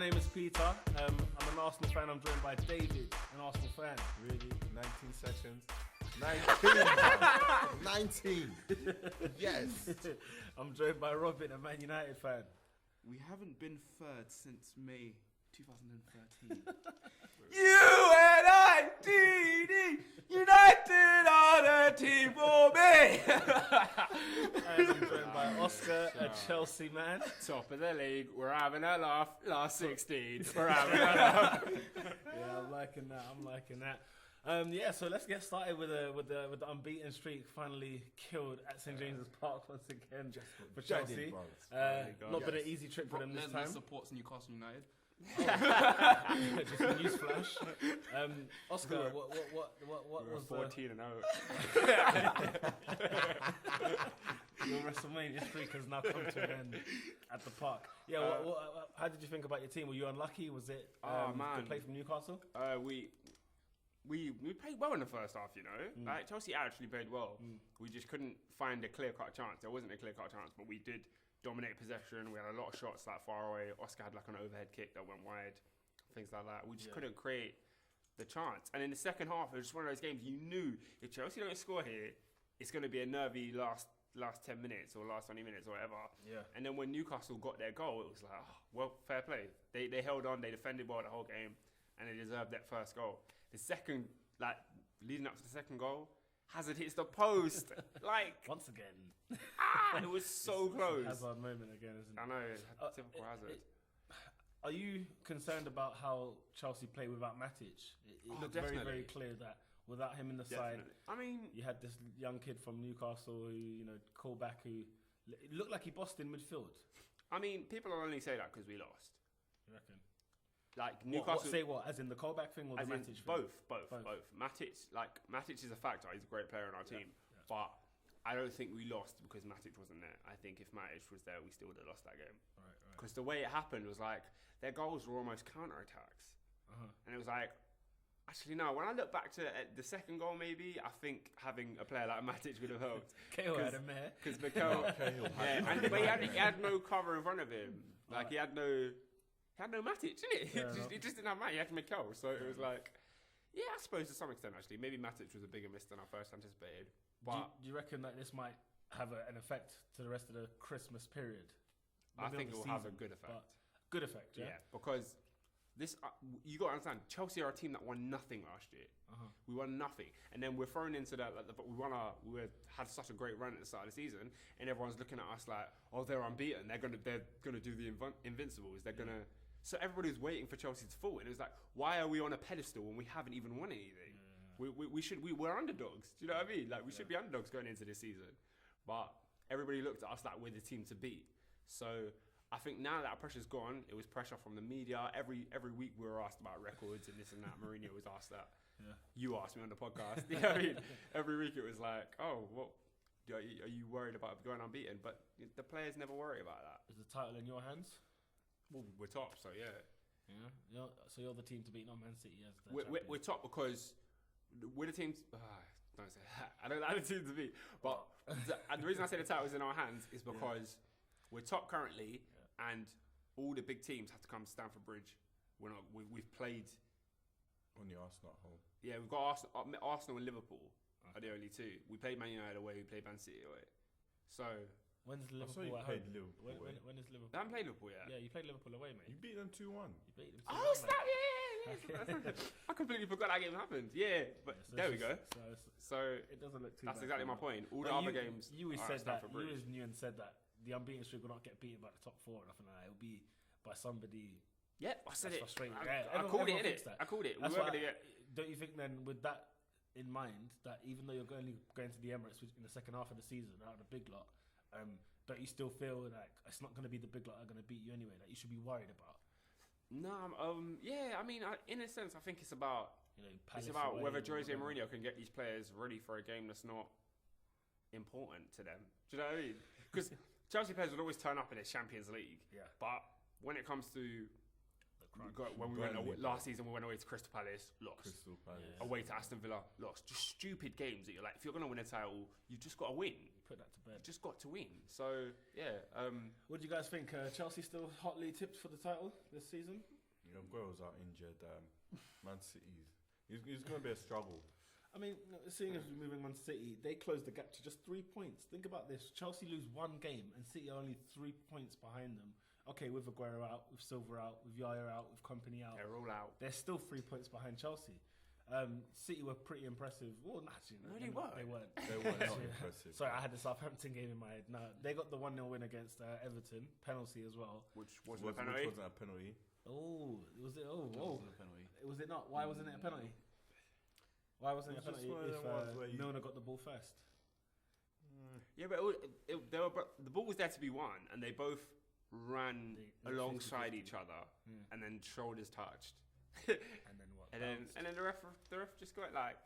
name is Peter. I'm an Arsenal fan. I'm joined by David, an Arsenal fan. Really? 19 sessions? 19! 19! Yes! I'm joined by Robin, a Man United fan. We haven't been third since May 2013. UNITD! United are the team for me! And I'm joined by Oscar, a Chelsea man. Top of the league, we're having a laugh. Last 16, we're having a laugh. Yeah, I'm liking that. So let's get started with the unbeaten streak finally killed at St James's Park once again for Chelsea. Not been an easy trip for them this time. supports Newcastle United. Just a news flash. Oscar, what was 14 and 0. your WrestleMania streak has now come to an end at the park? Yeah, how did you think about your team? Were you unlucky? Was it good play from Newcastle? We played well in the first half, you know. Like Chelsea actually played well. We just couldn't find a clear-cut chance. There wasn't a clear-cut chance, but we did dominate possession. We had a lot of shots like far away. Oscar had like an overhead kick that went wide, things like that. We just couldn't create the chance. And in the second half, it was just one of those games you knew if Chelsea don't score here, it's going to be a nervy last 10 minutes or last 20 minutes or whatever. Yeah. And then when Newcastle got their goal, it was like, oh, well, fair play. They held on, they defended well the whole game, and they deserved that first goal. The second, leading up to the second goal, Hazard hits the post. Once again. It was so close. Hazard moment again, isn't it? I know, typical Hazard. Are you concerned about how Chelsea play without Matic? It looked very, very clear that without him in the side, I mean, you had this young kid from Newcastle who, called back, who it looked like he bossed in midfield. I mean, people only say that because we lost. You reckon? Like Newcastle. Say what? As in the callback thing or the Matic thing? Both. Matic is a factor. He's a great player on our team, but I don't think we lost because Matic wasn't there. I think if Matic was there, we still would have lost that game. Right. Because the way it happened was like their goals were almost counter-attacks, and it was like, actually no. When I look back to the second goal, maybe I think having a player like Matic would have helped. Cahill had him there because Mikel, but he had no cover in front of him. Like he had no Matic, didn't it? He just didn't have Matic. He had Mikel, so it was like, yeah, I suppose to some extent actually, maybe Matic was a bigger miss than I first anticipated. But do you reckon that this might have an effect to the rest of the Christmas period? I think it will have a good effect. Good effect, yeah. Because this, you got to understand, Chelsea are a team that won nothing last year. We won nothing, and then we're thrown into that. We had such a great run at the start of the season, and everyone's looking at us like, oh, they're unbeaten. They're gonna do the Invincibles. They're gonna. So everybody's waiting for Chelsea to fall, and it was like, why are we on a pedestal when we haven't even won anything? We're underdogs. Do you know what I mean? Like we should be underdogs going into this season, but everybody looked at us like we're the team to beat. So I think now that pressure's gone, it was pressure from the media. Every week we were asked about records and this and that. Mourinho was asked that. Yeah. You asked me on the podcast. You know what I mean? Every week it was like, oh, what? Are you worried about going unbeaten? But the players never worry about that. Is the title in your hands? Well, we're top, so yeah. Yeah. So you're the team to beat, not Man City as the we're top because we're the team. Don't say that. I don't like the team to beat. But the reason I say the title is in our hands is because we're top currently, and all the big teams have to come to Stamford Bridge. We've played on the Arsenal at home. Yeah, we've got Arsenal and Liverpool are the only two. We played Man United away. We played Man City away. So. When's Liverpool at home? When is Liverpool? I haven't played Liverpool yet. Yeah, you played Liverpool away, mate. You beat them 2-1. You beat them 2-1. Oh, snap! Yeah. I completely forgot that game happened. Yeah, but so there we go. So it doesn't look too that's bad. exactly my point. All the other games. You always said that. You always knew and said that the unbeaten streak will not get beaten by the top four or nothing like that. It'll be by somebody. Yeah, I said it. I called it, innit? I called it. Don't you think then, with that in mind, that even though you're going to the Emirates in the second half of the season out of the big lot, don't you still feel like it's not going to be the big lot that are going to beat you anyway? That you should be worried about? No, yeah. I mean, in a sense, I think it's about whether Jose Mourinho can get these players ready for a game that's not important to them. Do you know what I mean? Because Chelsea players would always turn up in the Champions League. Yeah. But when it comes to when we went Burnley, away, last season, we went away to Crystal Palace, lost. Crystal Palace. Yeah. Away to Aston Villa, lost. Just stupid games that you're like, if you're gonna win a title, you've just got to win. Put that to bed. You've just got to win. So yeah, What do you guys think? Chelsea still hotly tipped for the title this season? Aguero's out injured. Man City, he's going to be a struggle. I mean, seeing as we're moving Man City, they closed the gap to just 3 points. Think about this. Chelsea lose one game and City are only 3 points behind them. Okay, with Aguero out, with Silva out, with Yaya out, with Company out. they're all out. They're still 3 points behind Chelsea. City were pretty impressive. Well, actually, no, No, they weren't. They weren't. They were not impressive. Sorry, I had the Southampton game in my head. No, they got the 1-0 win against Everton. Penalty as well. Which wasn't a penalty. Which wasn't a penalty. Oh, was it? That Oh, wasn't a penalty. was it not? Why wasn't it a penalty? Why wasn't it a It was penalty just one of if them ones where you- Milner got the ball first? Yeah, but the ball was there to be won, and they both ran They alongside 50-50. each other, Yeah. and then shoulders touched. And then what? And then the ref just got like,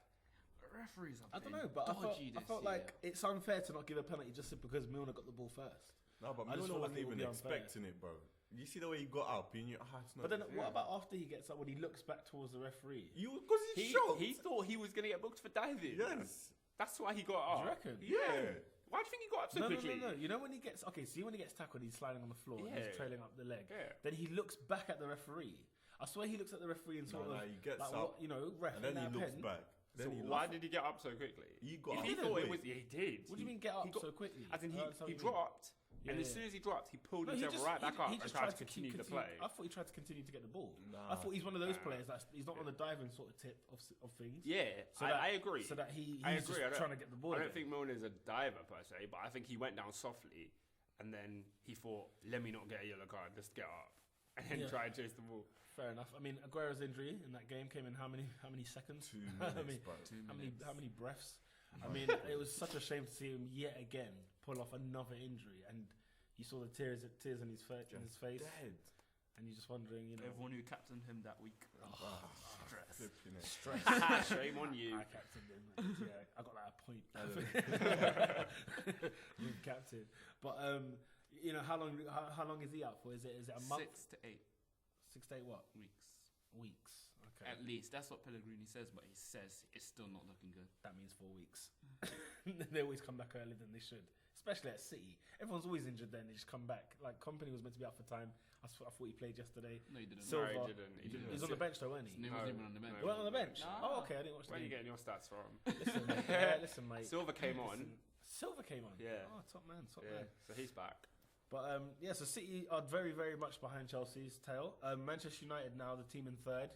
Referees are I don't being know, but I dodgy felt this like year. it's unfair to not give a penalty just because Milner got the ball first. No, but I just Milner feel like wasn't it would even be unfair. expecting it, bro. You see the way he got up, and you, it's not. But then what about after he gets up when he looks back towards the referee? Because he's shocked. he thought he was gonna get booked for diving. Yes. That's why he got Do up. you reckon? Yeah. Why do you think he got up so No, quickly? no. You know when he gets see when he gets tackled, he's sliding on the floor and Yeah. he's trailing up the leg. Yeah. Then he looks back at the referee. I swear he looks at the referee and sort No, of he gets like, up, what, ref, and then he that looks pen. back. So Then he why looks. did he get up so quickly? He got If up. he He thought didn't it was, wait. he did. What do you mean get up got- so quickly? As in I don't understand he what you mean. dropped, and as Yeah. soon as he dropped, he pulled No, he himself just- right back he up and just tried to continue the play. I thought he tried to continue to get the ball. Nah. I thought he's one of those Nah. players he's not on the diving sort of tip of things. Yeah, So that- I agree. So that he's I agree. just trying to get the ball. I don't again. think Milner's a diver per se, but I think he went down softly, and then he thought, "Let me not get a yellow card. Just get up," and then Yeah. try and chase the ball. Fair enough. I mean, Aguero's injury in that game came in how many seconds? 2 I minutes, mean, bro. how many breaths? I mean, it was such a shame to see him yet again pull off another injury, and you saw the tears in his face, Dead. and you're just wondering, Everyone who captained him that week. Stress. Flipping it. stress. Shame on you. I captained him. Mate. Yeah, I got that a point. You captain, but how long is he out for? Is it a month? 6 to 8 6 to 8 what? weeks. Okay, At least. That's what Pellegrini says, but he says it's still not looking good. that means 4 weeks. They always come back earlier than they should, especially at City. Everyone's always injured then. They just come back. Like Company was meant to be out for time. I thought he played yesterday. No, he didn't. Silva. No, he didn't. He didn't. He was on the bench though, weren't he? He No. wasn't even on the bench. No. He went on the bench. Nah. Oh, okay. I didn't watch the Where are you game. getting your stats from? Listen, mate. Yeah, listen, mate. Silver came on. Silver came on. Yeah. Oh, top man, top Yeah, man. so he's back. But so City are very, very much behind Chelsea's tail. Manchester United now the team in third.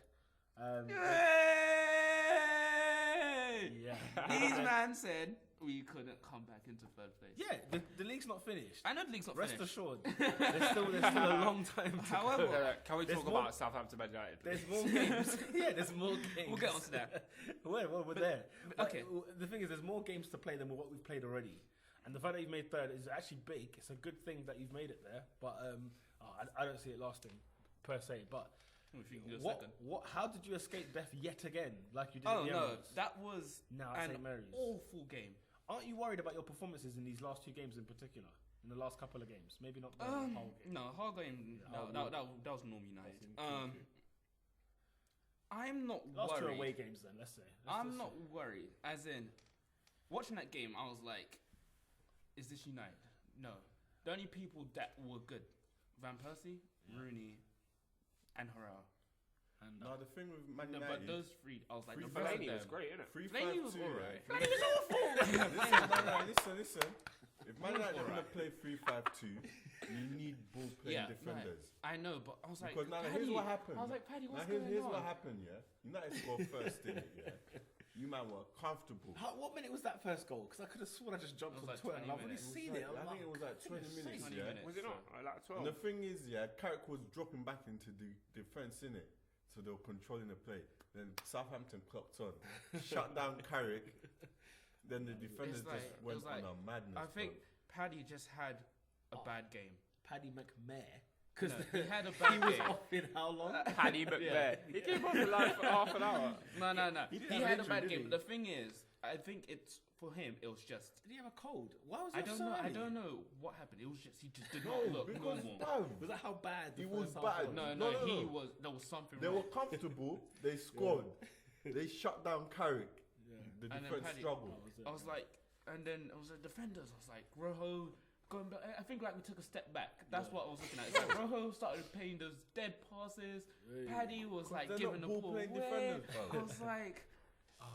Yeah. These man said we couldn't come back into third place. Yeah, the league's not finished. I know the league's not Rest finished. assured, there's still a long time to However, go. Can we There's talk more- about Southampton Man United? There's more games. Yeah, there's more games. We'll get onto that. We're there. But Okay. The thing is, there's more games to play than what we've played already. And the fact that you've made third is actually big. It's a good thing that you've made it there. But I don't see it lasting per se. But If you can do a second. how did you escape death yet again, like you did Oh at the no, Emirates? that was Now at an St. Mary's. awful game. Aren't you worried about your performances in these last 2 games in particular? In the last couple of games? Maybe not the whole game. No, whole game. Yeah, No, that was Norm United. I'm not Last 2 worried. away games then, let's say. I'm not worried. As in, watching that game, I was like, "Is this United?" No. The only people that were good, Van Persie, Rooney, and Herrera. And No, the thing with Man no, United. but those 3, I was like, Three the best of Fellaini was them. great, innit? 3-5-2. Fellaini was alright. yeah. Fellaini was awful. Listen. If Man United are gonna play 3-5-2, you need ball playing defenders. I know, but I was like, Because now Paddy. here's what happened. I was like, Paddy, what's Now here's going on? what happened, yeah. United scored first, didn't it? Yeah. You man were comfortable. What minute was that first goal? Because I could have sworn I just jumped It on was like Twitter and 20 I've already minutes. seen it. I think it was like 20 minutes, 20 yeah. minutes. Was it not? Like 12. And the thing is, yeah, Carrick was dropping back into the defence, innit? So they were controlling the play. Then Southampton clocked on, shut down Carrick. Then the defenders like- just it went was like- on a madness. I think bro. Paddy just had a bad game. Paddy McMare. Because No, he had a he bad was game. off in how long? Paddy McMare. He came off for like half an hour. No. He He didn't have had a injury, bad did game. he? But the thing is, I think it's for him, it was just. Did he have a cold? Why was he I don't know what happened. It was just he just did not look normal. Was that how bad? He was bad. No, he was. There was something. They wrong. were comfortable. They scored. They shut down Carrick. The And then defense Paddy- struggled. I was like, and then it was the defenders. I was like, Rojo going back. I think like we took a step back. That's what I was looking at. It's like Rojo started playing those dead passes. Paddy was like they're giving not the ball ball-playing away. defenders, bro. I was like,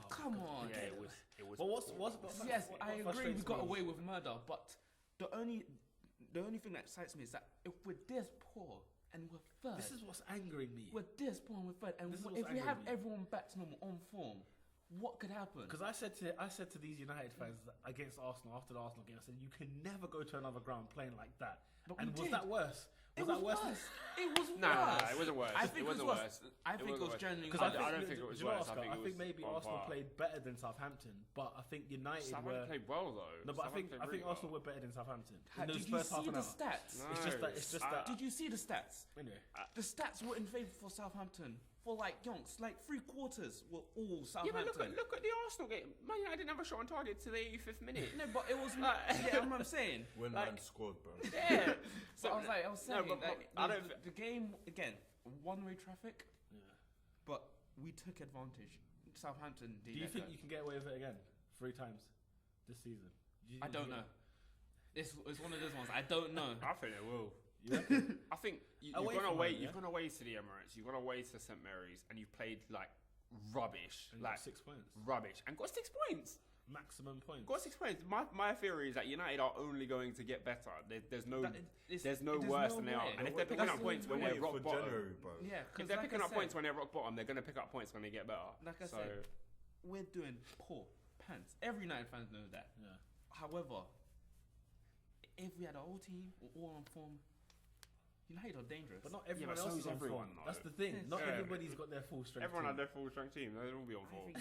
come on. Yeah, it was. But what's Yes, I agree. We got me away with murder, but the only thing that excites me is that if we're this poor and we're third, This is what's angering me. we're this poor and we're third, and This is if what's we have angering me. everyone back to normal on form, what could happen? Because I said to these United fans against Arsenal after the Arsenal game, I said you can never go to another ground playing like that. But And we was did. that worse? It was worse. It was worse. No, it wasn't worse. I think It wasn't worse. I think it was worse. genuinely Because worse. I don't think it was do you know worse. what, I think Oscar? it I think was maybe on Arsenal par. played better than Southampton, but I think United Southampton were. played well though. No, but I think Southampton played really Arsenal well. were better than Southampton in Did those you first half see an the hour. stats? It's just that. Did you see the stats? Anyway, The stats were in favour for Southampton. For like yonks, like 3/4 were all Yeah, Southampton. but look at the Arsenal game. Man United didn't have a shot on target till the 85th minute. No, but it was not. Yeah, I'm saying. When like, man scored, bro. Yeah. So I was saying, but like, I don't. the game again, one-way traffic, yeah. but we took advantage. Southampton. Do you think you can get away with it again 3 times this season? I don't know. It's one of those ones. I don't know. I think it will. You reckon? I think you've Away gone from away. home, You've yeah? gone away to the Emirates. You've gone away to St Mary's, and you've played like rubbish, And like got 6 points, rubbish, and got 6 points. maximum points. Got 6 points. My theory is that United are only going to get better. There's no There's worse than they are. way. And if they're picking up points when they're rock for bottom, January, bro. Yeah, if they're picking up points when they're rock bottom, they're going to pick up points when they get better. Like I So, said, we're doing poor pants. Every United fan knows that. Yeah. However, if we had a whole team all on form, United are dangerous. But not Yeah, everyone but so else is is on everyone, form. though. That's the thing. Not Yeah. everybody's got their full strength. everyone had team. their full strength team. They'll all be on form.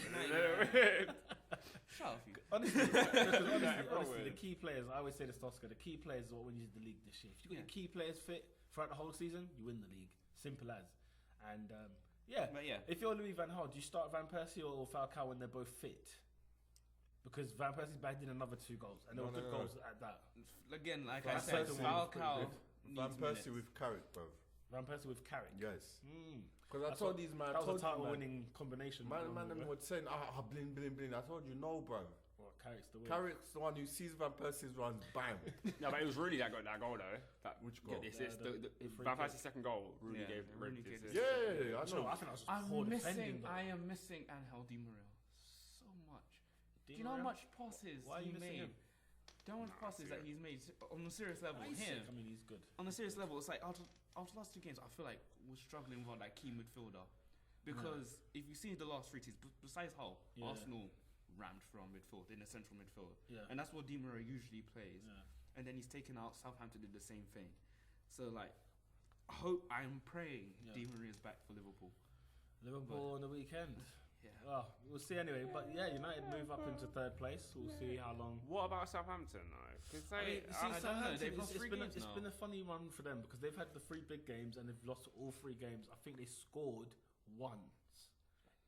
Shut up, you. Honestly, honestly, Probably. the key players, I always say this to Oscar, the key players are what wins the league this year. If you got your key players fit throughout the whole season, you win the league. Simple as. And yeah, But yeah, if you're Louis Van Gaal, do you start Van Persie or Falcao when they're both fit? Because Van Persie's bagged in another 2 goals, and they were good goals at that. again, like Van I said, Persie was pretty Falcao good. Van needs Persie minutes. with Carrick, bro. Van Persie with Carrick. Yes. Mm. Because I told these man, That was a title-winning combination. man was saying, bling, bling, bling. I told you, no, bro. Well, Carrick's the winner. Carrick's the one who sees Van Persie's runs, bam. No, but it was really that goal though. Which Get goal? this, Yeah, it's the free Van kick. Persie's second goal. Rooney Yeah, gave Rooney the gave assist. Yeah, I No, know. I think that was just poor defending. though. I am missing Angel Di Maria so much. Do you know how Maria? much passes Why are you he missing made? him? Do you know how much Nah, passes see that it. he's made on a serious level? He's Him. sick. I mean, he's good. On a serious level, it's like after the last 2 games, I feel like we're struggling with that key midfielder. Because if you see the last 3 teams, besides Hull, Yeah. Arsenal rammed from midfield in the central midfield. Yeah. And that's what Di Maria usually plays. Yeah. And then he's taken out. Southampton did the same thing. So like, I'm praying Yeah. Di Maria's back for Liverpool. Liverpool on the weekend. Yeah. Well, we'll see anyway. But yeah, United move up into 3rd place. We'll see how long. What about Southampton though? Because I mean, they, you see, I don't know, Southampton, they've lost 3 games it's now. been a funny run for them because they've had the 3 big games and they've lost all 3 games. I think they scored once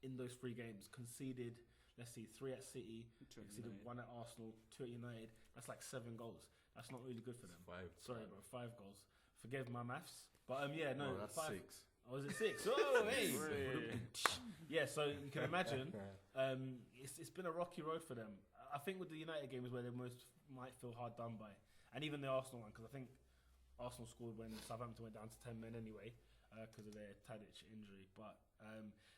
in those 3 games, conceded, let's see, 3 at City, 2 at conceded United. 1 at Arsenal, 2 at United. That's like 7 goals. That's not really good for them. 5. Sorry, bro, 5 goals. Forgive my maths. But yeah, no, that's 5. 6. Oh, was it 6? Oh, hey! Really? Yeah, so you can imagine it's been a rocky road for them. I think with the United games where they might feel hard done by, and even the Arsenal one, because I think Arsenal scored when Southampton went down to 10 men anyway because of their Tadic injury. But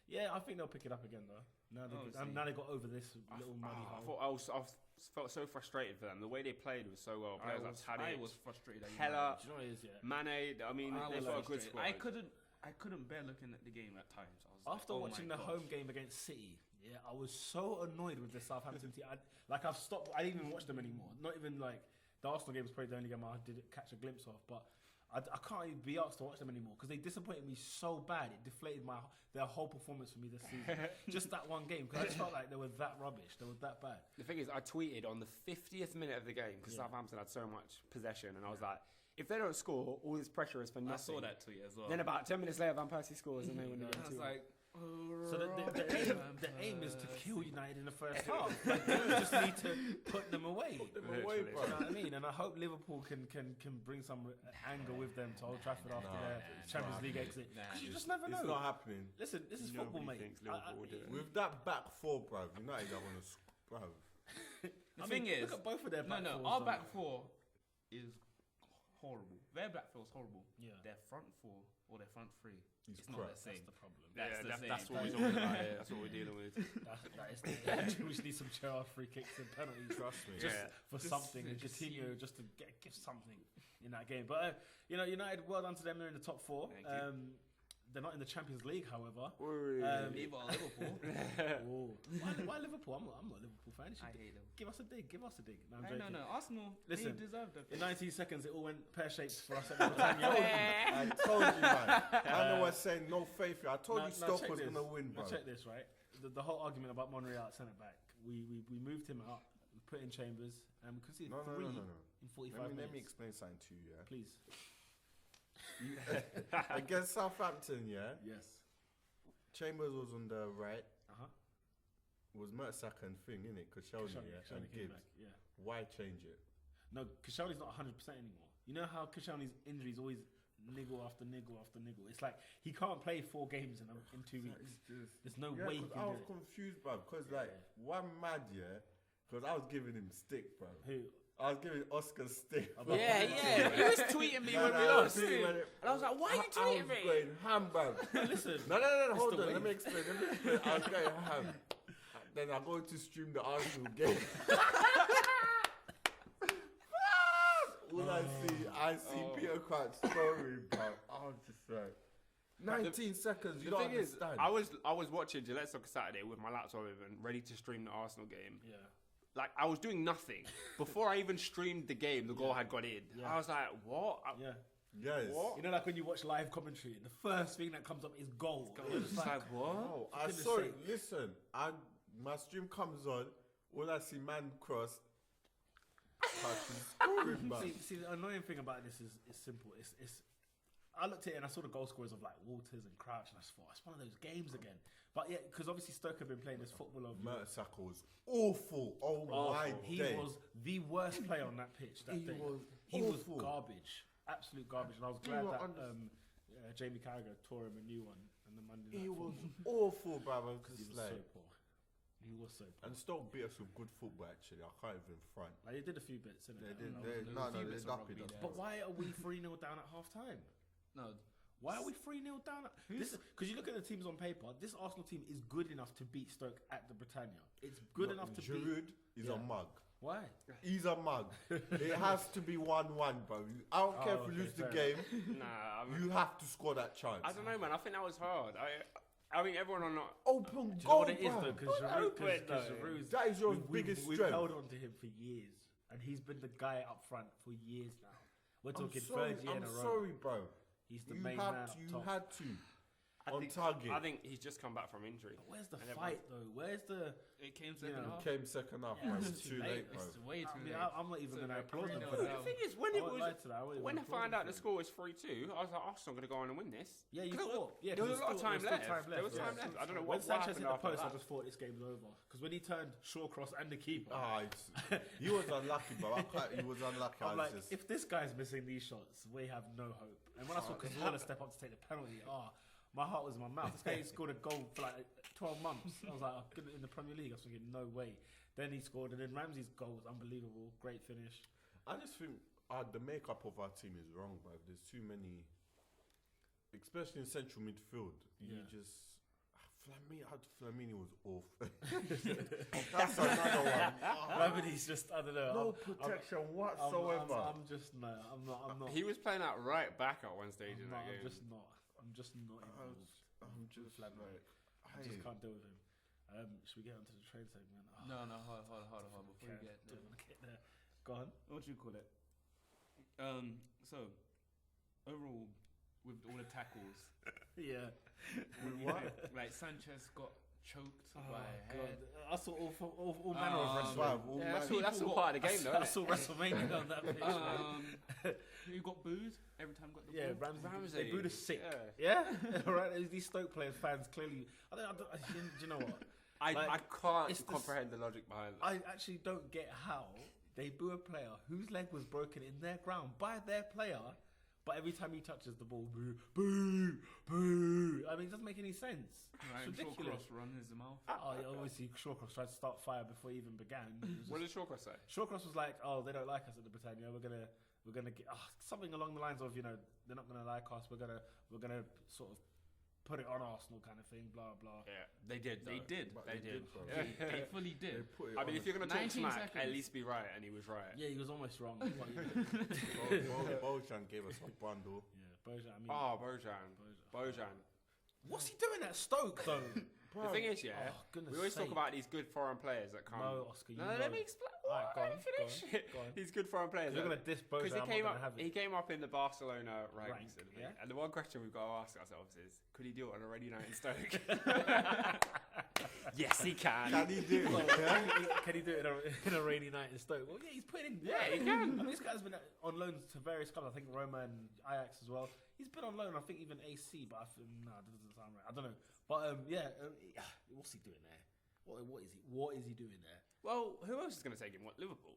yeah, I think they'll pick it up again though. Now they got over this little muddy hole. I felt so frustrated for them. The way they played was so well. Players like I Tadic, was frustrated. at Do United. Hela, you know what it is? Yeah. Mane. I mean, I they've was got a good frustrated. squad. I couldn't bear looking at the game at times. I was After like, oh watching my the gosh. home game against City, yeah, I was so annoyed with the Southampton team. I've stopped. I didn't even watch them anymore. Not even like the Arsenal game was probably the only game I did catch a glimpse of. But I can't even be asked to watch them anymore because they disappointed me so bad. It deflated their whole performance for me this season. Just that one game because I just felt like they were that rubbish. They were that bad. The thing is, I tweeted on the 50th minute of the game because Yeah. Southampton had so much possession, and I was like, if they don't score, all this pressure is for nothing. I saw that tweet as well. Then about 10 minutes later, Van Persie scores and they win the I game was 2-1. like, So the aim is to kill United in the first half. Like, you just need to put them away. Literally. You know what I mean? And I hope Liverpool can bring some anger with them to Old Trafford after their Champions League exit. Because you just never know. It's not happening. Listen, this is football, Nobody mate. thinks Liverpool will do it. With that back four, bruv, United are going to, bruv. The thing is, look at both of their back fours, our though. back four is horrible. Their back four is horrible. Yeah. Their front four or their front three, It's it's not crap. the same. That's the problem. That's That's what we're talking about here. That's what we're dealing with. That is we just need some Gerrard free kicks and penalties. Trust me. Just Yeah. for something and Coutinho just to give something in that game. But United, well done to them. They're in the top four. Thank you. They're not in the Champions League, however. Neither are Liverpool. Why Liverpool? I'm not a Liverpool fan. I hate them. Give us a dig. Give us a dig. No, I'm No, joking. Arsenal. Listen, they deserve them. In 19 seconds, it all went pear-shaped for us at the time. I told you, man. I know I saying no faith here. I told you Stoke check was this. going to win, Now bro. check this, right? The whole argument about Monreal at centre back. We moved him out. We put in Chambers, and we conceded three in 45 minutes. Let me explain something to you, yeah? Please. Against Southampton, yeah? Yes. Chambers was on the right. Uh-huh. Was Mertesacker and thing, innit? Koscielny, yeah? And came Gibbs. back. Yeah. Why change it? No, Koscielny's not 100% anymore. You know how Koscielny's injuries always niggle after niggle after niggle. It's like he can't play 4 games in 2 weeks. There's no way he because can I do was it. confused, bro. Because, like, one mad, yeah? Because I was giving him stick, bro. Who? I was giving Oscar stick. Yeah. He was tweeting me when we lost. And I was like, why are you tweeting I was me? going ham, bro. Listen. No, hold the on. way. Let me explain. I was going ham. Then I go to stream the Arsenal game. All I see Peter Crouch's story, bro. I was just like, 19 seconds. You The don't thing is, understand. I was watching Gillette Soccer Saturday with my laptop open, ready to stream the Arsenal game. Yeah. Like, I was doing nothing. Before I even streamed the game, the goal had got in. Yeah. I was like, what? Yeah. Yes. What? You know, like when you watch live commentary, the first thing that comes up is goal. It's just like, what? Oh, I goodness saw sake. it. Listen, my stream comes on. All I see, man cross. Scoring, man. See, the annoying thing about this is simple. It's I looked at it and I saw the goal scorers of like Walters and Crouch, and I thought it's one of those games again. But yeah, because obviously Stoke have been playing this football of Mertesacker was awful. Oh my he day. was the worst player on that pitch that day. He was awful. garbage, absolute garbage. And I was glad that Jamie Carragher tore him a new one and the Monday night. He was football. awful, brother. Because he was Like, so poor. He was so poor. and Stoke beat us with good football. Actually, I can't even front. Like, they did a few bits. They did. there was a few They bits of did rugby there. But why are we 3-0 down at half time? No. Why are we 3-0 down? Because you look at the teams on paper, this Arsenal team is good enough to beat Stoke at the Britannia. It's good enough to beat. Giroud is a mug. Why? He's a mug. It has to be 1-1, bro. I don't care if we lose the fair game. Nah, I mean, You have to score that chance. I don't know, man. I think that was hard. I mean, everyone on not. Open Do you know goal, what it is bro. though? Because though. Giroud's That is your we've biggest we've strength. held on to him for years, and he's been the guy up front for years now. We're talking third year in a row. I'm sorry, bro. He's the You main had man to. up You top. had to. On target. I think he's just come back from injury. But where's the And fight though? Where's the? It came second Yeah. half. Came second half, Yeah, bro. it's It's too too late. late, bro. It's way I too mean, late. I'm not even So going to they're applaud them 3-0 for down. that. The thing is, when I it won't was lie to that. I won't when even I applaud found them out for the it. score was 3-2, I was like, Arsenal going to go on and win this. Yeah, you Cause thought. Yeah, there was a 'cause lot of time still left. time There was yeah. time left. I don't know When what Sanchez happened hit the after post, I that. just thought this game's over. Because when he turned Shawcross and the keeper, He was unlucky, bro. He was unlucky. I'm I like, was just, if this guy's missing these shots, we have no hope. And when I saw Cazorla step up to take the penalty, my heart was in my mouth. This guy scored a goal for like 12 months. I was like, in the Premier League, I was thinking, no way. Then he scored, and then Ramsey's goal was unbelievable. Great finish. I just think the makeup of our team is wrong, bro. There's too many, especially in central midfield. You just. Flamini was awful. That's another one. Ramsey's just, I don't know. No protection whatsoever. I'm just, no, I'm not. He was playing out right back at one stage in I'm that game. just not involved. I'm just like, I just can't deal with him. Should we get onto the trade segment? No, hold on. Before we get don't want to get there. Go on. what do you call it? So overall, with all the tackles, Yeah. With what? like Sanchez got choked Oh by god! head. I saw all manner of wrestling. Wow, That's all part of the game, though. I saw WrestleMania on that pitch. Who got booed every time got the Yeah, ball? Ramsey. They booed us sick. Yeah. Yeah, right. These Stoke players, fans clearly. Do you know what? I Like, can't it's the comprehend the logic behind that. I actually don't get how they boo a player whose leg was broken in their ground by their player, but every time he touches the ball, boo, boo, boo. I mean, it doesn't make any sense. Ryan It's ridiculous. Shawcross run his mouth. Oh, yeah, obviously Shawcross tried to start fire before he even began. What did Shawcross say? Shawcross was like, "Oh, they don't like us at the Britannia. We're gonna get something along the lines of, they're not gonna like us. We're gonna sort of put it on Arsenal kind of thing. Blah blah." Yeah, they did. They did. But They did. bro. They fully They did. put it I mean, on if you're gonna talk 19 smack, seconds. at least be right, and he was right. Yeah, he was almost wrong. Bojan gave us a bundle. Yeah, Bojan. I mean, Bojan. what's he doing at Stoke though? The thing is, Oh, goodness we always talk sake. about these good foreign players that come. No, Oscar, you let know. me explain. Alright, go Let me on, finish. go on. These good foreign players. You're gonna diss Bojan. Because I'm he not gonna have it. he came up in the Barcelona ranks, Rank, didn't he? yeah. And the one question we've got to ask ourselves is, could he do it on a Red United Stoke? Yes, he can. Can he do Well, it? can he do it in a rainy night in Stoke? Well, yeah, he's putting in. Yeah, he can. I mean, this guy's been on loan to various clubs. I think Roma and Ajax as well. He's been on loan. I think even AC, but that doesn't sound right. I don't know. But what's he doing there? What is he doing there, Well, who else is going to take him? What, Liverpool?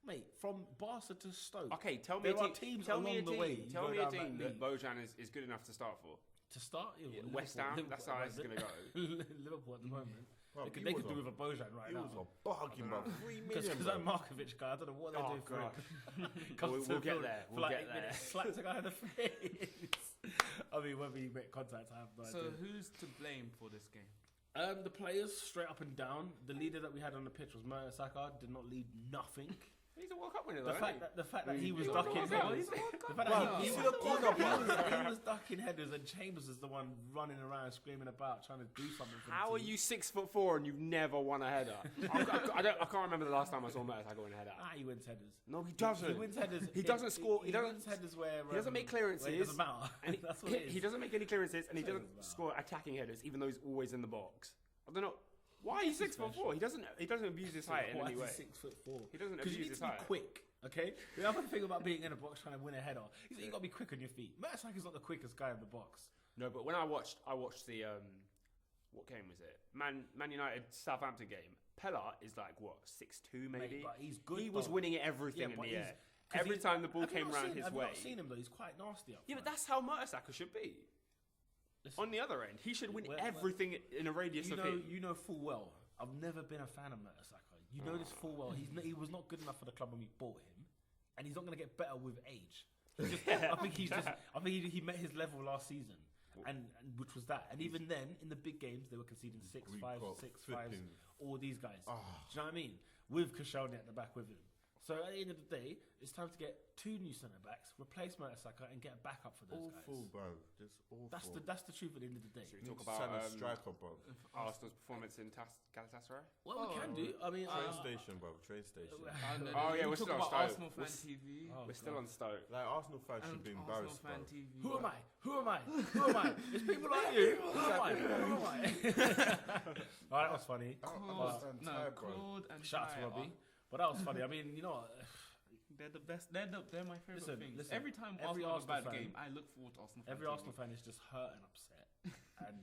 mate? From Barca to Stoke. Okay, tell me There a are team. teams Tell me a along the team. way you Tell go me a down team that that Bojan is good enough to start for. To start, West Ham. That's how it's going to go. Liverpool at the moment. Bro, They could do with a Bojan right He now. was a bargain, bro. 3 Because million. that bro. Markovic guy, I don't know what they're doing for him. We'll get there. For We'll like get 8 there. minutes, slapped a guy in the face. I mean, whether he made contact, I have no So idea. who's to blame for this game? The players, straight up and down. The leader that we had on the pitch was Mertesacker, did not lead nothing. He's a World Cup winner, The though. fact that he was He's ducking a World Cup. headers. The fact Bro, that you he see the corner, bro. was ducking headers and Chambers is the one running around screaming about trying to do something for How the are team. you 6'4" and you've never won a header? I can't remember the last time I saw Mertesacker win a header. He wins headers. No, he doesn't. He wins headers. He doesn't score. He wins headers where He doesn't make where clearances. it doesn't matter. And That's what it is. he doesn't make any clearances, and he That's what doesn't it is score attacking headers, even though he's always in the box. I don't know why he's 6'4". He doesn't abuse his height in Why any is way. he 6'4"? He doesn't Because you abuse need his to be height. quick. Okay, the other thing about being in a box trying to win a header is that you got to be quick on your feet. Mertesacker is not the quickest guy in the box. No, but when I watched the what game was it? Man United Southampton game. Pella is like what 6'2" maybe. Mate, but he's good. He was though. winning everything Yeah, in but the he's- air. 'cause Every he's- time the ball have you came not round seen- his have you way. not seen him though? He's quite nasty up Yeah, but front. that's how Mertesacker should be. Listen, On the other end, he should win Well, everything in a radius of him. you know full well. I've never been a fan of Mertesacker. You know this full well. He was not good enough for the club when we bought him, and he's not going to get better with age. I think he met his level last season, and which was that. And even then, in the big games, they were conceding 6, We 5, got 6, 5s. flipping- All these guys. Do you know what I mean? With Koscielny at the back with him. So at the end of the day, it's time to get 2 new centre backs, replace Mertesacker, and get a backup for those Awful, guys. bro. Just awful. Oh, That's the truth at the end of the day. Should we Need talk to sign about a striker, bro. Arsenal's performance in Galatasaray? Well, we can do. I mean, Train station, bro. Train station. Oh, yeah, we we're talk still on about Stoke. Arsenal fan TV. Oh, We're still on Stoke. Like Arsenal fans should And be Arsenal embarrassed, fan bro. TV. Who am I? Who am I? Who am I? It's people like you. Who am I? Who am I? Oh, that was funny. Claude, understand no, Ty, bro. Claude and Shout out to Ty Robbie. are- But that was funny. I mean, you know what? They're the best. They're my favorite things. Listen, every time every Arsenal have a Arsenal bad fan- game, I look forward to Arsenal. Every fan Arsenal TV. fan is just hurt and upset. And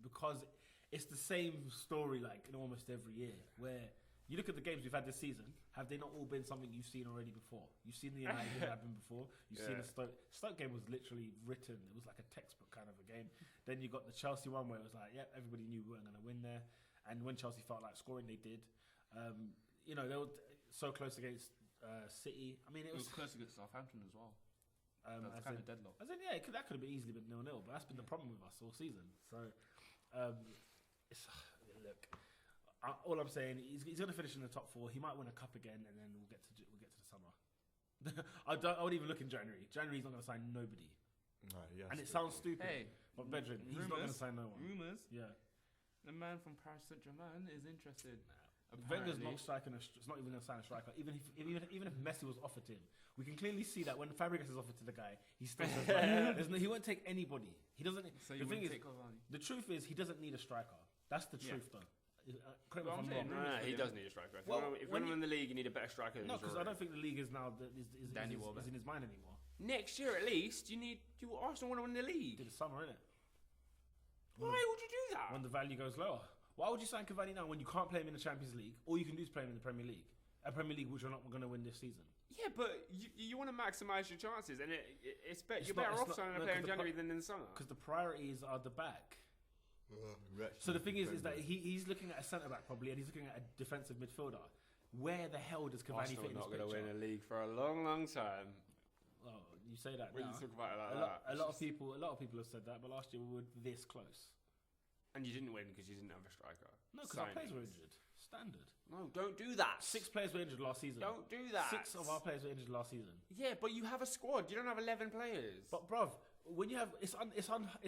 because it's the same story like in almost every year where you look at the games we've had this season, have they not all been something you've seen already before? You've seen the United game happen before. You've seen the Stoke game was literally written. It was like a textbook kind of a game. Then you got the Chelsea one where it was like, yeah, everybody knew we weren't going to win there. And when Chelsea felt like scoring, they did. You know, they were so close against City. I mean, It was close against Southampton as well. That's as kind in- of deadlock. As in, yeah, that could have been easily been 0-0, but that's been the problem with us all season. So, it's, look, all I'm saying, he's going to finish in the top 4. He might win a cup again, and then we'll get to the summer. I won't even look in January. January, he's not going to sign nobody, Nah, yes, and it sounds stupid. Hey, But Bedrin, he's not going to sign no one. Rumors. Yeah, The man from Paris Saint-Germain is interested. Wenger's Apparently. not striking. It's not even going to sign a striker. Even if Messi was offered to him, we can clearly see that when Fabregas is offered to the guy, he still says, he won't take anybody. He doesn't. So the you thing wouldn't is, take Cavani? the truth is, he doesn't need a striker. That's the truth, though. Correct me if I'm wrong. No, he does need a striker. If Well, you want to win the league, you need a better striker than No, because I Giroud. don't think the league is now is in his mind anymore. Next year, at least, Arsenal want to win the league. Did the summer, innit? Why would you do that? When the value goes lower. Why would you sign Cavani now when you can't play him in the Champions League? All you can do is play him in the Premier League. A Premier League which you're not going to win this season. Yeah, but you want to maximise your chances, and you're It's better not- off signing a player in January than in the summer. Because the priorities are the back. So the thing is that he's looking at a centre back probably, and he's looking at a defensive midfielder. Where the hell does Cavani fit in this not going to picture? win a league for a long, long time. Well, you say that When now. you talk about it like that, A lot of people have said that, but last year we were this close. and you didn't win because you didn't have a striker. No, because our players were Signings. injured. Standard. No, don't do that. 6 players were injured last season. Don't do that. 6 of our players were injured last season. Yeah, but you have a squad. You don't have 11 players. But bruv, when you have it's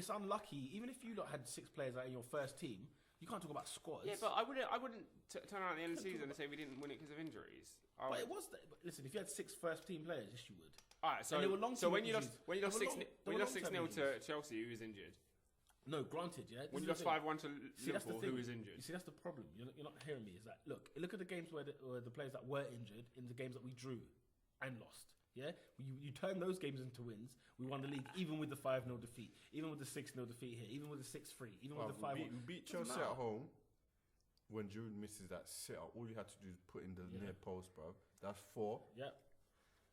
unlucky. Even if you lot had 6 players out in your first team, you can't talk about squads. yeah, but I wouldn't turn around at the end of the season and say we didn't win it because of injuries. But it was. But listen, if you had 6 first team players, yes, you would. All right, so And they were long-term when you lost injuries. when you lost They were 6 long- when you they lost were 6-0 long-term to Chelsea, who was injured. No, granted, yeah. When you this lost is the thing. 5-1 to See, that's the Liverpool, thing. who was injured. You see, that's the problem. You're not hearing me. Is that look at the games where the players that were injured in the games that we drew and lost. Yeah, you turn those games into wins. We won the league even with the 5-0 defeat, even with the 6-0 defeat here, even with the 6-3, even with the 5-1. We beat Doesn't Chelsea matter. at home. When Giroud misses that sitter, all you had to do is put in the near post, bro. That's 4. Yeah,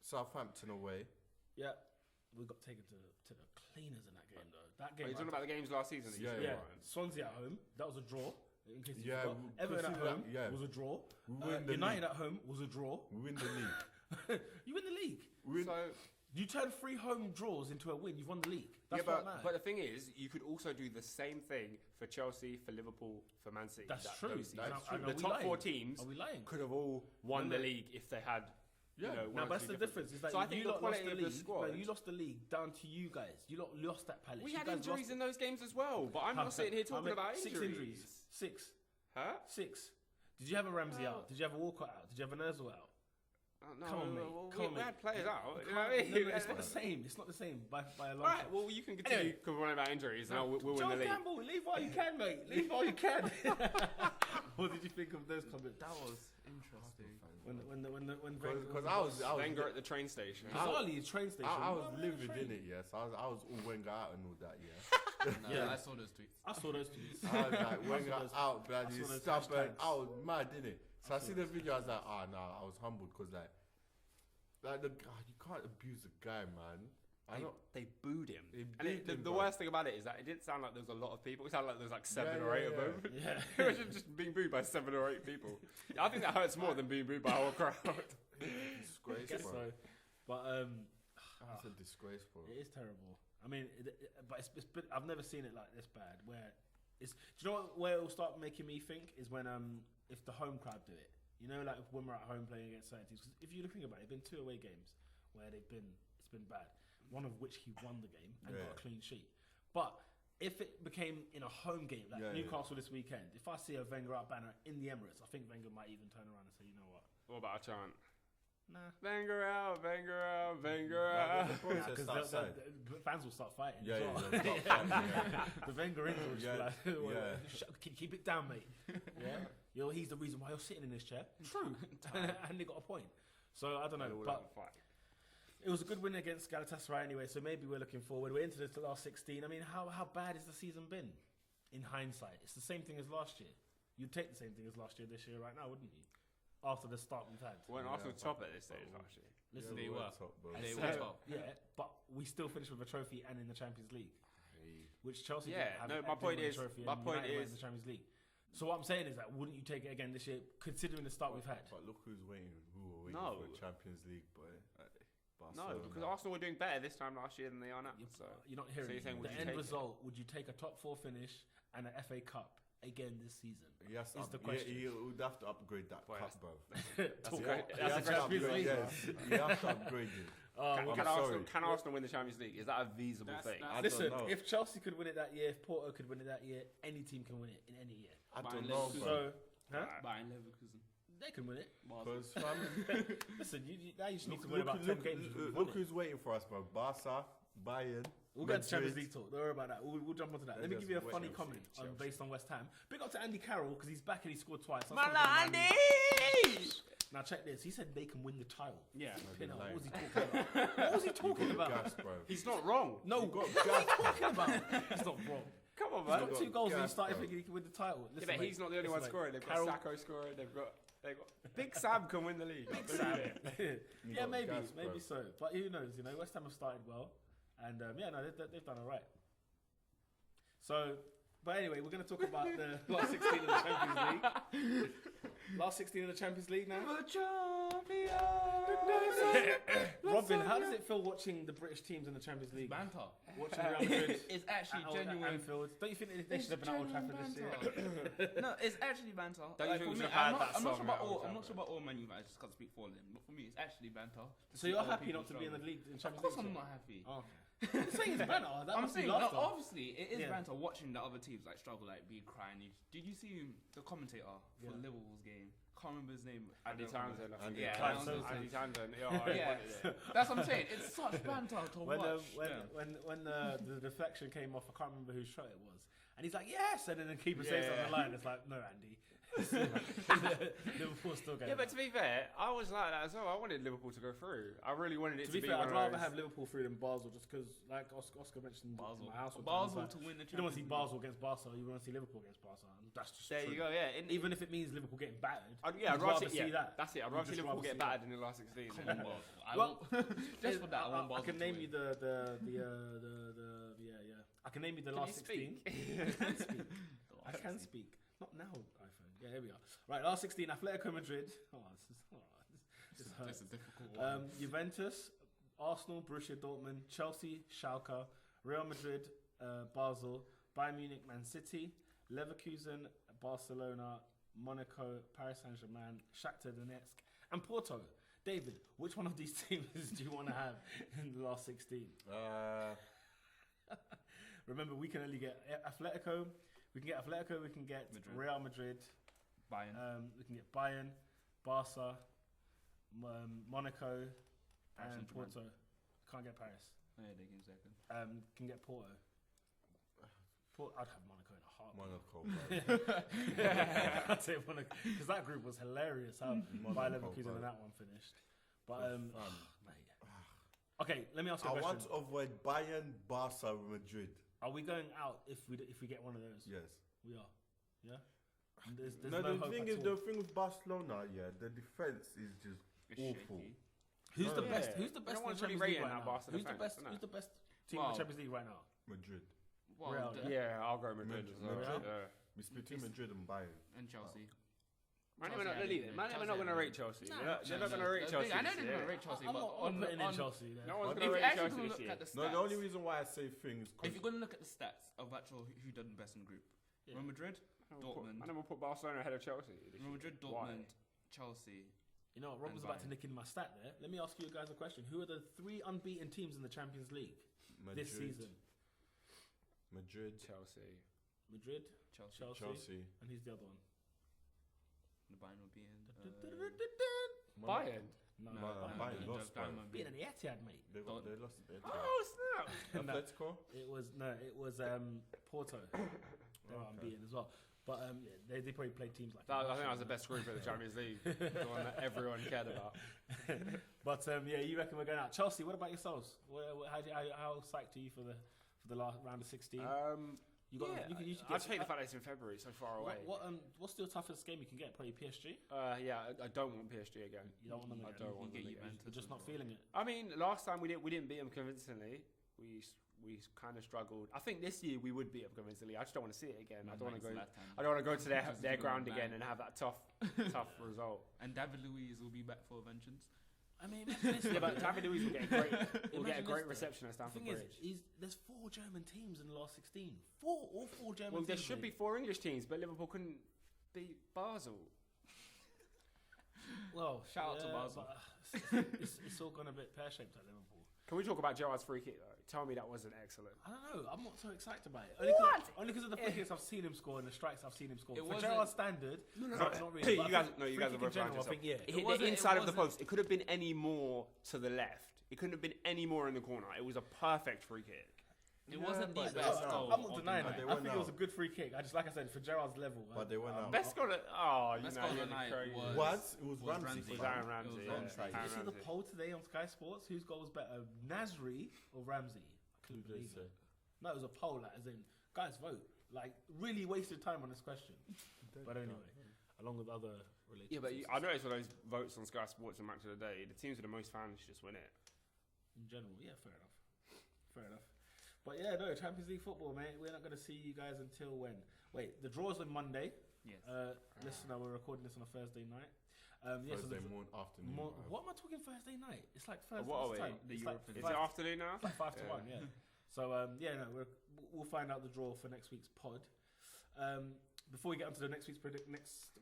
Southampton away. yeah. We got taken to the cleaners in that game though. That game. Are you talking about the games last season? That you Yeah, should yeah. have won? Swansea at home. That was a draw. In case you Yeah, forgot. we Everton at consider home that, yeah. was a draw. We win the United league. at home was a draw. We win the league. You win the league. We win. So, You turn 3 home draws into a win. You've won the league. That's yeah, what matters. but the thing is, you could also do the same thing for Chelsea, for Liverpool, for Man City. That's that- true. those seasons. That's true. true. The Are we top lying? 4 teams Are we lying? could have all won No, the no. league if they had. Yeah. You know, Now one or that's two the different- difference. Is that So I think you the lot lost quality the of the league. squad. No, you lost the league down to you guys. You lot lost at Palace. We You had guys injuries lost- in those games as well, but I'm not sitting here talking about 6 injuries. injuries. 6. Huh? 6. Did you have a Ramsey Oh. out? Did you have a Walcott out? Did you have an Özil out? No, Come on, mate. Come on, we mate. had players out. You know Can't- what I mean? no, it's not the same. It's not the same by a long All right, shot. well, you can continue Anyway. complaining about injuries, and we'll win Joe the league. Campbell, leave while you can, mate. Leave while you can. What did you think of those comments? That was interesting. When Because I was Wenger at the train station. bizarrely train station. I was Why were livid you in train? it, yes. I was all Wenger out and all that, yeah. No, Yeah. I saw those tweets. I saw those tweets. I was like, Wenger those- out, bloody I saw those stuff, and hashtags. I was mad, innit? So I see the video, I was like, nah, I was humbled because like the guy, you can't abuse the guy, man. I don't. They booed him. They And booed him, the bro. worst thing about it is that it didn't sound like there was a lot of people. It sounded like there was like 7 Yeah, or 8 yeah, of them. Yeah. It was just being booed by 7 or 8 people. I think that hurts more than being booed by a whole crowd. Disgrace, guess bro. so. But That's a disgrace, bro. it is terrible. I mean, but it's been, I've never seen it like this bad. Where it's, do you know what, where it will start making me think is when if the home crowd do it. You know, like when we're at home playing against certain teams. 'Cause if you think about it, it's been 2 away games where it's been bad. One of which he won the game and got a clean sheet. But if it became in a home game like Newcastle this weekend, if I see a Wenger out banner in the Emirates, I think Wenger might even turn around and say, you know what? What about a chant? Nah. Wenger out, Wenger out, Wenger out. Because the fans will start fighting. Yeah, as yeah, well. they'll start fighting, yeah. The Wenger in will just Yeah, be like, yeah. keep it down, mate. Yeah, he's the reason why you're sitting in this chair. True, and they got a point. So I don't know, but it was a good win against Galatasaray anyway. So maybe we're looking forward. We're into the last 16. I mean, how bad has the season been? In hindsight, it's the same thing as last year. You'd take the same thing as last year this year right now, wouldn't you? After the start we've had. Weren't Arsenal top at this stage last year? Listen, They were. Top, bro. They so- were top. yeah, but we still finished with a trophy and in the Champions League, which Chelsea Yeah, didn't have. no, and my didn't point win the is- trophy my and point United went is- in the Champions League. So what I'm saying is that wouldn't you take it again this year, considering the start we've had? But look who were waiting No. for the Champions League, boy. No, because Arsenal were doing better this time last year than they are now. So You're not hearing So you're saying, me. would The you end take it? result. Would you take a top 4 finish and an FA Cup again this season? Yes, is the question. he would have to upgrade that Boy, cup, bro. that's a great. He That's a has to great. Champions upgrade, League. yes. He has to upgrade it. Can Arsenal win the Champions League? Is that a feasible That's- thing? that's- I Listen, don't know. if Chelsea could win it that year, if Porto could win it that year, any team can win it in any year. I Bayern don't know, Leverkusen. bro. So, Bayern Leverkusen. they can win it. Because Listen, now you just need to look, win about 10 look, games. look who's waiting for us, bro. Barca, Bayern, We'll get to Champions League talk. Don't worry about that. We'll jump onto that. Let me give you a funny comment based on West Ham. Big up to Andy Carroll because he's back and he scored twice. Andy! Now check this. He said they can win the title. Yeah. What was he talking about? What was he talking about? Gas, bro. He's not wrong. No, what are you talking about? He's not wrong. Come on, He's man. got 2 goals and he started thinking he can win the title. Yeah, but he's not the only one scoring. They've got Sacco scoring. They've got Big Sam can win the league. Big Sam. Yeah, maybe gas, so. But who knows? You know, West Ham have started well, and they've done all right. So, but anyway, we're going to talk about the last 16 of the Champions League. Last 16 of the Champions League now. Robin, how does it feel watching the British teams in the Champions League? Banter. Watching Real Madrid. It's actually at genuine. Anfield. Don't you think they should have been at Old Trafford this year? No, it's actually banter. Don't you think we for should me, have had that I'm not song sure about at Old all. I'm not Trafford? sure about all Man U fans. Just can't speak for them. But for me, it's actually banter. So you're happy not to be in the league in Of Champions course, League? I'm not happy. Oh, okay. I'm saying it's banter. That I'm must be saying, no, laughter. obviously, it is Yeah. banter watching the other teams like struggle, like be crying. Did you see the commentator for Yeah. Liverpool's game? Can't remember his name. Andy Townsend. I think. Yeah, Andy Townsend. Yeah, that's what I'm saying. It's such banter to when watch. when the deflection came off, I can't remember whose shot it was, and he's like, "Yes," and then the keeper says on the line. It's like, "No, Andy." Liverpool still going. Yeah, but to be fair, I was like that as well. I wanted Liverpool to go through. I really wanted it To to be be fair, one I'd of rather those. have Liverpool through than Basel, just because, like Oscar mentioned, Basel. my house. Basel to win the You don't want to see Champions Basel against Barca. You want to see Liverpool against Barca. And that's just There true. you go. Yeah. Even if it means Liverpool getting battered, I'd I'd rather see that. That's it. I'd You'd rather see just Liverpool rather get see battered in the last 16. Come than- on, Basel. Well, Just for that, I want I Basel can to name win. you I can name you the Can last you 16. I can speak. Not now, iPhone. Yeah, here we are. Right, last 16. Atletico Madrid. This It's hurts. a difficult one. Juventus, Arsenal, Borussia Dortmund, Chelsea, Schalke, Real Madrid, Basel, Bayern Munich, Man City, Leverkusen, Barcelona, Monaco, Paris Saint-Germain, Shakhtar Donetsk, and Porto. David, which one of these teams do you want to have in the last 16? Remember, we can only get Atletico. We can get Atletico. We can get Madrid. Real Madrid. Bayern. We can get Bayern, Barca, Monaco, Paris and Saint-Germain. Porto. Can't get Paris. Oh, yeah, they came second. Can get Porto. I'd have Monaco in a heartbeat. Monaco, bro. I'd say Monaco because that group was hilarious. How Bayer Leverkusen bro. and that one finished. But Fam. mate. Okay, let me ask you a I want question. to avoid Bayern, Barca, Madrid. Are we going out if we get one of those? Yes. We are. Yeah. And there's No, no the hope thing at is, all. the thing with Barcelona, the defense is just It's awful. shaky. Who's the No, best? yeah. Who's the No best in one's the really Champions League rating right that now? Barca Who's the defense, best? isn't it? Who's the best team in Wow. the Champions League right now? Madrid. Well, Real, Yeah, I'll go Madrid as well. Madrid. Yeah. It's between Madrid and Bayern. and Chelsea. Man, Chelsea we're not had really. it, Man, Chelsea we're not had going to it. rate Chelsea. Nah, They're not going to rate the Chelsea. thing- I know this they're year. going to rate Chelsea, I'm but not on putting in on- Chelsea. There. No one's If going to you rate actually Chelsea gonna this look year. at the stats, No, the only reason why I say things. if you're going to look at the stats of actual who done the best in the group, Yeah. Real Madrid, Dortmund. I never put Barcelona ahead of Chelsea. this Real year. Madrid, Why? Dortmund, Chelsea. You know, Rob And was about to Bayern. nick in my stat there. Let me ask you guys a question. Who are the 3 unbeaten teams in the Champions League Madrid, this season? Madrid, Chelsea. Madrid, Chelsea. Chelsea. and who's the other one? The Bayern will be in. Bayern. No, Bayern lost, bro. being an Etihad, mate. They lost their team. Oh snap! Atletico. It was Porto. They were unbeaten as well. But yeah, they probably played teams like. I think that was the best group of the Champions League. The one that everyone cared about. But yeah, you reckon we're going out? Chelsea, what about yourselves? How psyched are you for the last round of 16? You got. You I take the fact that it's in February, so far away. What's the toughest game you can get? Probably PSG. Yeah, I don't want PSG again. You don't want them I again. don't want them get again. Juventus. You're just not feeling it. I mean, last time we didn't beat them convincingly. We kind of struggled. I think this year we would beat them convincingly. I just don't want to see it again. I don't want to go. I don't want to go to their ground again and have that tough result. And David Luiz will be back for vengeance. I mean, imagine this. Yeah, but David Luiz will get a great Imagine this, reception at The Stamford thing Bridge. there's 4 German teams in the last 16. All four German Well, teams. there should be 4 English teams, but Liverpool couldn't beat Basel. Well, Shout out to Basel. but it's all gone a bit pear-shaped at Liverpool. Can we talk about Gerrard's free kick though? Tell me that wasn't excellent. I don't know. I'm not so excited about it. Only because of the free kicks I've seen him score and the strikes I've seen him score. It For wasn't- Gerrard's standard, No. not really. but You I guys, think no, you free guys are kick both in right. general, I think, yeah. It hit the wasn't- it inside of the wasn't- post. It could have been any more to the left. It couldn't have been any more in the corner. It was a perfect free kick. It wasn't the but best they- goal. I'm not of the denying night. that. They I went think it was a out. good free kick. I just, like I said, for Gerrard's level. But they went out. Best goal. Best goal of the night was- What? It was was Ramsey. Ramsey. Was fam. Aaron Ramsey. It was yeah. Ramsey. Aaron Did you see the Ramsey. poll today on Sky Sports? Whose goal was better, Nasri or Ramsey? I couldn't Who they believe say? it. No, it was a poll, like, as in, guys, vote. Like, really wasted time on this question. But anyway, along with other related. Yeah, but sources. I noticed with those votes on Sky Sports and Match of the Day, the teams with the most fans just win it. In general, yeah, fair enough. Fair enough. But yeah, no, Champions League football, mate. We're not going to see you guys until when? Wait, the draw's on Monday. Yes. Listener, we're recording this on a Thursday night. Yeah, so Thursday the- morning, afternoon. what am I talking Thursday night? It's like Thursday. What are what's the we? time? The It's like European- Is it afternoon now? It's like 5 to Yeah. 1, yeah. So, yeah, no, we'll find out the draw for next week's pod. Before we get onto the next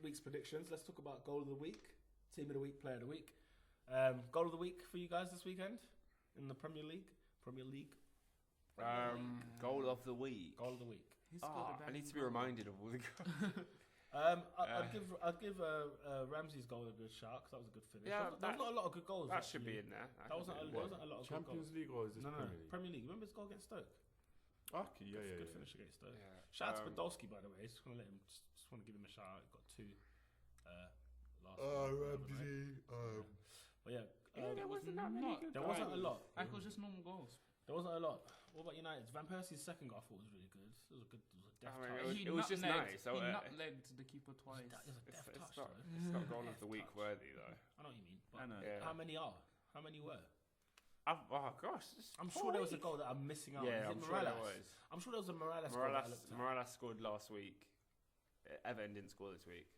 week's predictions, let's talk about goal of the week, team of the week, player of the week. Goal of the week for you guys this weekend in the Premier League. Goal of the week. Goal of the week. Who scored the I need to be goal? reminded of all the goals. I'd give Ramsey's goal a good shout because that was a good finish. Yeah, There's not a lot of good goals. That should actually. be in there. That wasn't a lot of good Champions goals. League or is this No, Premier League? Premier League. Remember his goal against Stoke? Okay, yeah. Good finish against Stoke. Yeah. Shout out to Podolski, by the way. Just want to give him a shout out. Got 2 last. Ramsey. But yeah, There wasn't that many good there wasn't a lot. I thought it was just normal goals. There wasn't a lot. What about United? Van Persie's second goal I thought was really good. It was a good. It was a deft I mean, touch. it was just nutmegged- nice. So, He uh, nutlegged the keeper twice. It was a deft touch. It's not, though. it's not goal of the Deft week touch. worthy though. I know what you mean. But I know. Yeah. How many are? How many were? Oh gosh. I'm sure there was a goal that I'm missing out. Yeah, Is it I'm sure there Morales? was. I'm sure there was a Morales goal that I looked at. Morales scored last week. Everton didn't score this week.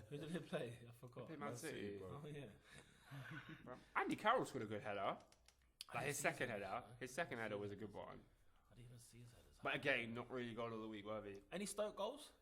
Who did he play? I forgot. They played Man Man City, City. bro. Oh yeah. Andy Carroll scored a good header. I Like didn't his see second his header. headers, His second header was a good one. I didn't even see his headers. But again, not really goal of the week worthy. Any Stoke goals?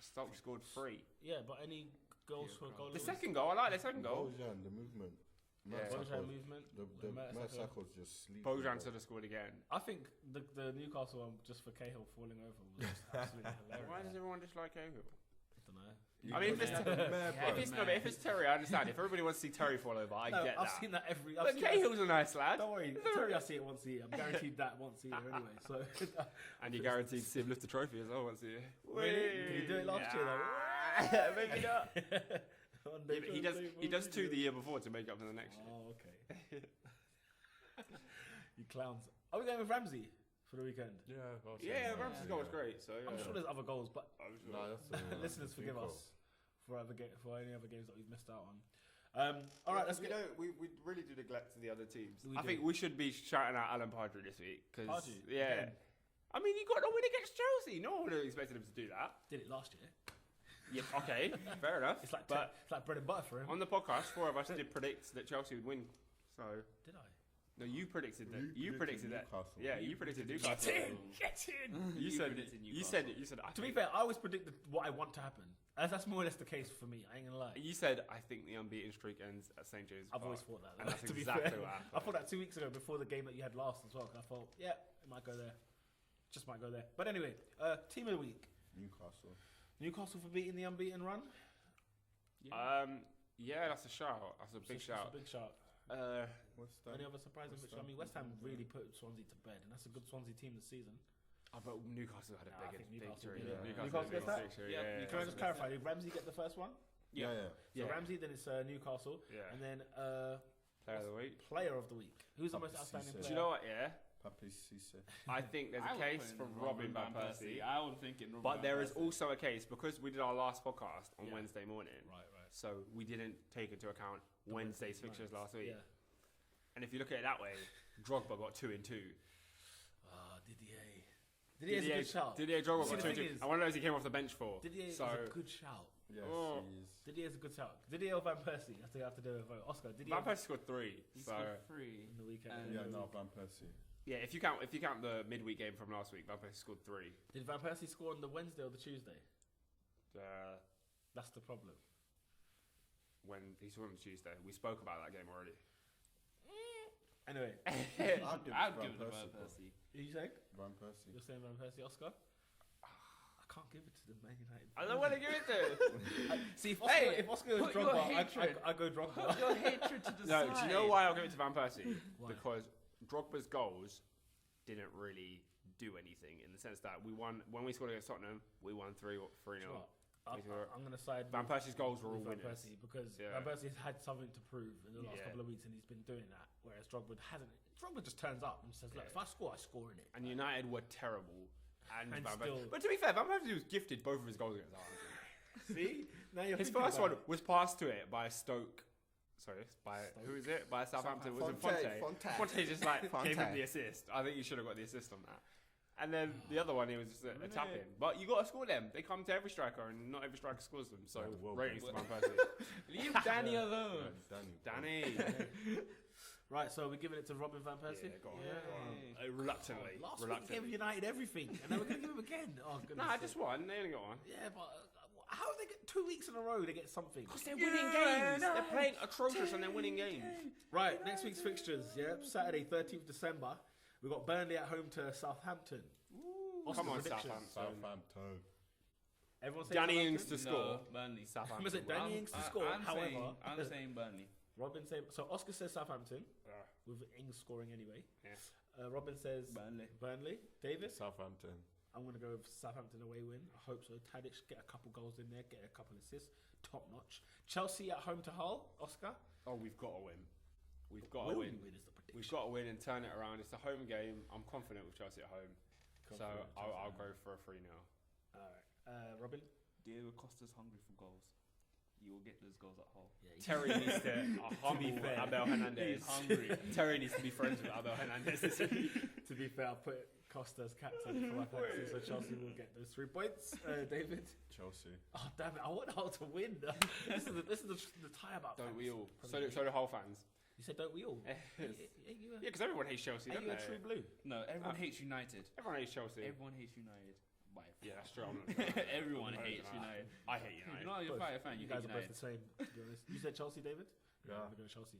Stoke scored 3. Yeah, but any goals for goal? The second goal, I like the second goal. Bojan, the movement. Yeah. Bojan movement. The Mertesacker. Mertesacker's just sleeping. Bojan bro. should have scored again. I think the Newcastle one just for Cahill falling over was just absolutely hilarious. Why does everyone dislike Cahill? I don't know. I mean, if it's, if it's Terry, I understand. If everybody wants to see Terry fall over, I get I've that. seen that every. But Cahill's a nice lad. Don't worry, Terry, I see it once a year. I'm guaranteed that once a year anyway. So And you're guaranteed to see him lift the trophy as well once a year. really, did he do it last year though? Maybe not. One Yeah, day but he does 2 the year before to make up for the next year. Oh, okay. You clowns. Are we going with Ramsey for the weekend? Yeah, Yeah, Ramsey's goal was great. So yeah. I'm sure there's other goals, but Nah, that's listeners, forgive think us for any other games that we've missed out on. All right, let's get. We really do neglect the other teams. We I do. think we should be shouting out Alan Paddy this week because Paddy, yeah. again. I mean, he got a win against Chelsea. No one would have expected him to do that. Did it last year. Yeah, okay, fair enough. It's like but it's like bread and butter for him. on the podcast, 4 of us did predict that Chelsea would win. So Did I? no, you predicted that. You predicted that. Newcastle. Yeah, you predicted Get Newcastle. in! Get in! You said. predicted You Newcastle. said. I To be think- fair, I always predict what I want to happen. As that's more or less the case for me. I ain't gonna lie. You said I think the unbeaten streak ends at St James's I've Park. always thought that. And that's to be exactly fair. what happened. I thought that 2 weeks ago before the game that you had last as well. 'Cause I thought, yeah, it might go there. Just might go there. But anyway, team of the week. Newcastle. Newcastle for beating the unbeaten run. Yeah, that's a shout. That's a big It's shout. a big shout. What's that? Any other surprising West picture? I Ham. mean, West Ham really put Swansea to bed, and that's a good Swansea team this season. But Newcastle had a Nah, I big think Newcastle victory. did it. Newcastle Newcastle had a gets big that? victory, Yeah, yeah. Can I just clarify? Did Ramsey get the first one? Yeah. So Yeah. Ramsey, then it's Newcastle, Yeah. and then Player of the week. player of the week. Who's the most Pape outstanding Cisse. player? Do you know what? Yeah, Pape Cisse. I think there's I a would case put for in Robin Van Persie. I was thinking Robin But Van there is Persie. also a case because we did our last podcast on Yeah. Wednesday morning, Right. so we didn't take into account Wednesday's fixtures last week. Yeah. And if you look at it that way, Drogba got 2 and 2. Didier. Didier's a good shout. Didier Drogba See, got the 2 and thing 2. is- And one of those he came off the bench for. Didier so is a good shout. Yes, Oh. he is. Didier's a good shout. Didier or Van Persie? I think I have to do a vote. Oscar, Didier Van Persie scored 3. He So scored 3. in the weekend. And- Yeah, no, Van Persie. yeah, if you count the midweek game from last week, Van Persie scored 3. Did Van Persie score on the Wednesday or the Tuesday? Uh, That's the problem. when he scored on Tuesday, we spoke about that game already. Anyway, I'd give I'd Van give it to Van Persie, bro. Persie. who you saying? Van Persie. You're saying Van Persie, Oscar? I can't give it to the Man United. I don't want to give it to. See, if Oscar, if Oscar was put your Drogba, hatred- I go Drogba. Put your hatred to the No, side. do you know why I'll give it to Van Persie? Why? Because Drogba's goals didn't really do anything in the sense that we won when we scored against Tottenham. We won 3-0. I'm going to side Van Persie's goals were all with Van winners. Persie because Van Persie's had something to prove in the last couple of weeks, and he's been doing that. Whereas Drogba hasn't. Drogba just turns up and says, "Look, if I score, I score in it." And United were terrible. And still, but to be fair, Van Persie was gifted both of his goals against Arsenal. See, now you're His first one was passed to it by Stoke. Sorry, who is it? By Southampton. Was it Fonte? Fonte just like gave him the assist. I think you should have got the assist on that. And then the other one, he was just a tap in. But you got to score them. They come to every striker, and not every striker scores them. So ratings to Van Persie. Leave Danny alone. Danny. Right, so we're giving it to Robin Van Persie? Yeah, go on. Reluctantly. Last week we gave United everything, and then we're going to give him again. Oh, goodness. Nah, just one. They only got one. Yeah, but how they get 2 weeks in a row, they get something? Because they're winning games. They're playing atrocious and they're winning games. Right, next week's fixtures, Saturday, 13th December. We've got Burnley at home to Southampton. Come on, predictions. Southampton. Everyone say Danny Ings Southampton? to score. No, Burnley. Was it Danny Ings to score? I'm saying Burnley. Robin says so. Oscar says Southampton with Ings scoring anyway. Yeah. Robin says Burnley. David. Southampton. I'm gonna go with Southampton away win. I hope so. Tadic get a couple goals in there, get a couple assists, top notch. Chelsea at home to Hull. Oscar. Oh, we've got to win. We've got to win. We've got to win and turn it around. It's a home game. I'm confident with Chelsea at home. So I'll go for a 3-0. All right. Robin. Diego Costa's hungry for goals. You will get those goals at Hull. Yeah, Terry needs to humble Abel Hernandez. He's hungry. Terry needs to be friends with Abel Hernandez. To be fair, I'll put Costa as captain for my fantasy, so Chelsea will get those 3 points. David? Chelsea. Oh, damn it. I want Hull to win. This is the tie about. Don't we all? So do Hull fans. You said don't we all? Yeah, because everyone hates Chelsea, don't they? Are you a true blue? No, everyone hates United. Everyone hates Chelsea. Everyone hates United. Yeah, that's true. Everyone hates United. I hate United. You know, you're a fan. You guys hate are both United. the same, to be honest. You said Chelsea, David? Yeah. I'm going to go Chelsea.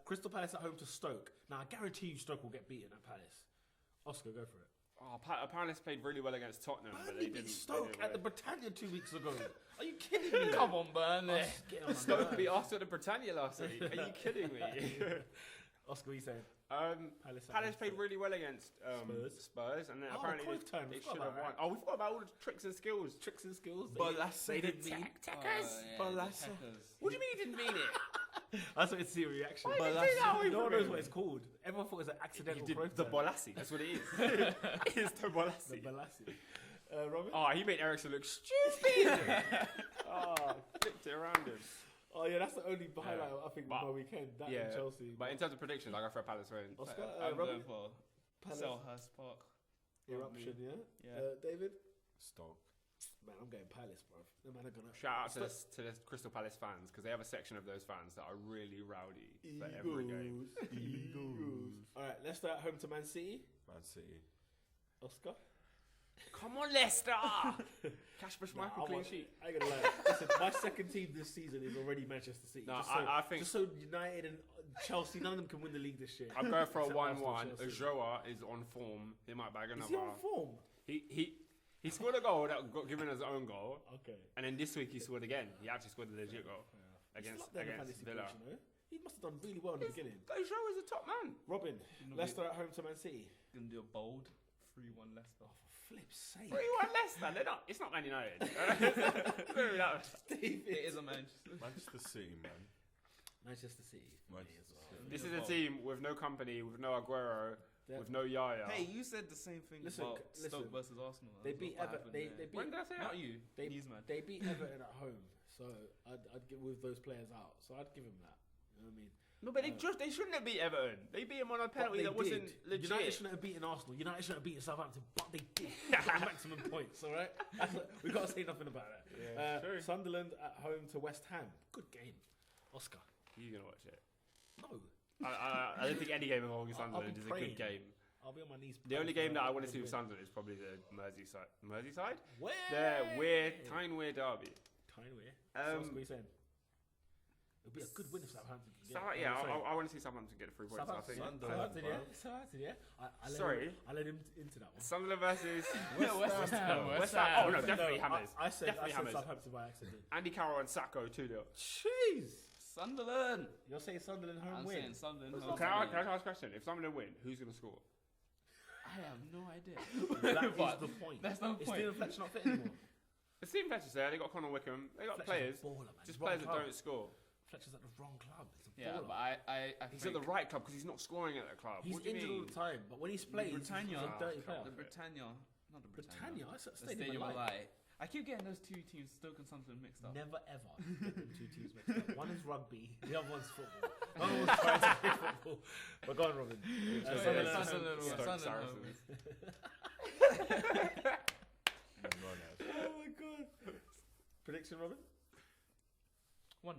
Crystal Palace at home to Stoke. Now, I guarantee you Stoke will get beaten at Palace. Oscar, go for it. Oh, Palace played really well against Tottenham, but they didn't. Stoke at the Britannia 2 weeks ago. Are you kidding me? Come on, Burnley. Stoke beat Arsenal at the Britannia last week. Are you kidding me? Oscar, what are you saying? Palace played really well against Spurs, and then apparently they should have won. Oh, we forgot about all the tricks and skills. But they didn't mean Tackers. What do you mean he didn't mean it? I just wanted to see a reaction. No one knows what it's called. Everyone thought it was an accidental growth. The Bolassi, that's what it is. It is the Bolassi. Robin? Oh, he made Ericsson look stupid. Flipped it around him. Oh yeah, that's the only highlight I think of my weekend. That and Chelsea. But in terms of predictions, I go for a Palace win. Oscar, I'm Robin? going for Selhurst Park. Eruption, Yeah. David? Stoke. Man, I'm going Palace, bro. No man are gonna. Shout out to the Crystal Palace fans because they have a section of those fans that are really rowdy for every game. Eagles. All right, Leicester at home to Man City. Man City. Oscar. Come on, Leicester! Kasper Schmeichel clean sheet. I ain't gonna lie. Listen, my second team this season is already Manchester City. No, I think just so United and Chelsea, none of them can win the league this year. I'm going for a Except 1-1. Arsenal, Ajoa is on form. He might bag another. Is he on form? He scored a goal that got given as his own goal. Okay. And then this week he scored again. He actually scored a legit goal against Villa. He must have done really well in the beginning. Ajoa is a top man. Robin, Leicester at home to Man City. Gonna do a bold 3-1 Leicester. Oh, for flip's sake. 3-1 Leicester. They're not. It's not Man United. It is a Manchester City, man. Manchester City. This is a team with no company, with no Aguero, with no Yaya. Hey, you said the same thing about Stoke versus Arsenal. They beat Everton. When did I say that? Not you. They beat Everton at home, so I'd give with those players out. So I'd give them that. You know what I mean? No, but they shouldn't have beat Everton. They beat him on a penalty that wasn't legit. United shouldn't have beaten Arsenal. United shouldn't have beaten Southampton, but they did. Maximum points, all right? We've got to say nothing about that. Yeah, Sunderland at home to West Ham. Good game. Oscar. You're going to watch it? No. I don't think any game involving Sunderland is a good game. I'll be on my knees. The only game that I want to see with Sunderland is probably the Merseyside? Where? The Tyne-Wear derby. Tyne-Wear? So what are you saying? It'll be a good win if Southampton can get it. I want to see Southampton get 3 points. Southampton, yeah. Sorry. I led him into that one. Sunderland versus West Ham. Oh no, definitely Hammers. I said Hammers. Southampton by accident. Andy Carroll and Sacco 2-0. Jeez. Sunderland. You're saying Sunderland home I'm win? saying Sunderland Can home I win. ask a question? If Sunderland win, who's going to score? I have no idea. That is But the point. that's the Is point. Steven Fletcher not fit anymore? The team Fletcher's there. They got Conor Wickham. They got Fletcher's players. a baller, man. Just Wrong players that club. don't score. Fletcher's at the wrong club. It's a Yeah, baller. but I He's think at the right club because he's not scoring at that club. He's What do you injured all mean? the time, but when he's playing, he's Britannia. a dirty player. the Britannia, not the Britannia, Britannia. that's a The stadium, Stadium of of Light. Light. I keep getting those two teams, Stoke and Sunderland, mixed up. Never ever get them two teams mixed up. One is rugby, the other one's football. The other one's trying to play football. But go on, Robin. Sunderland, Stoke Sunderland. Saracens. Oh my god. Prediction, Robin? 1-0.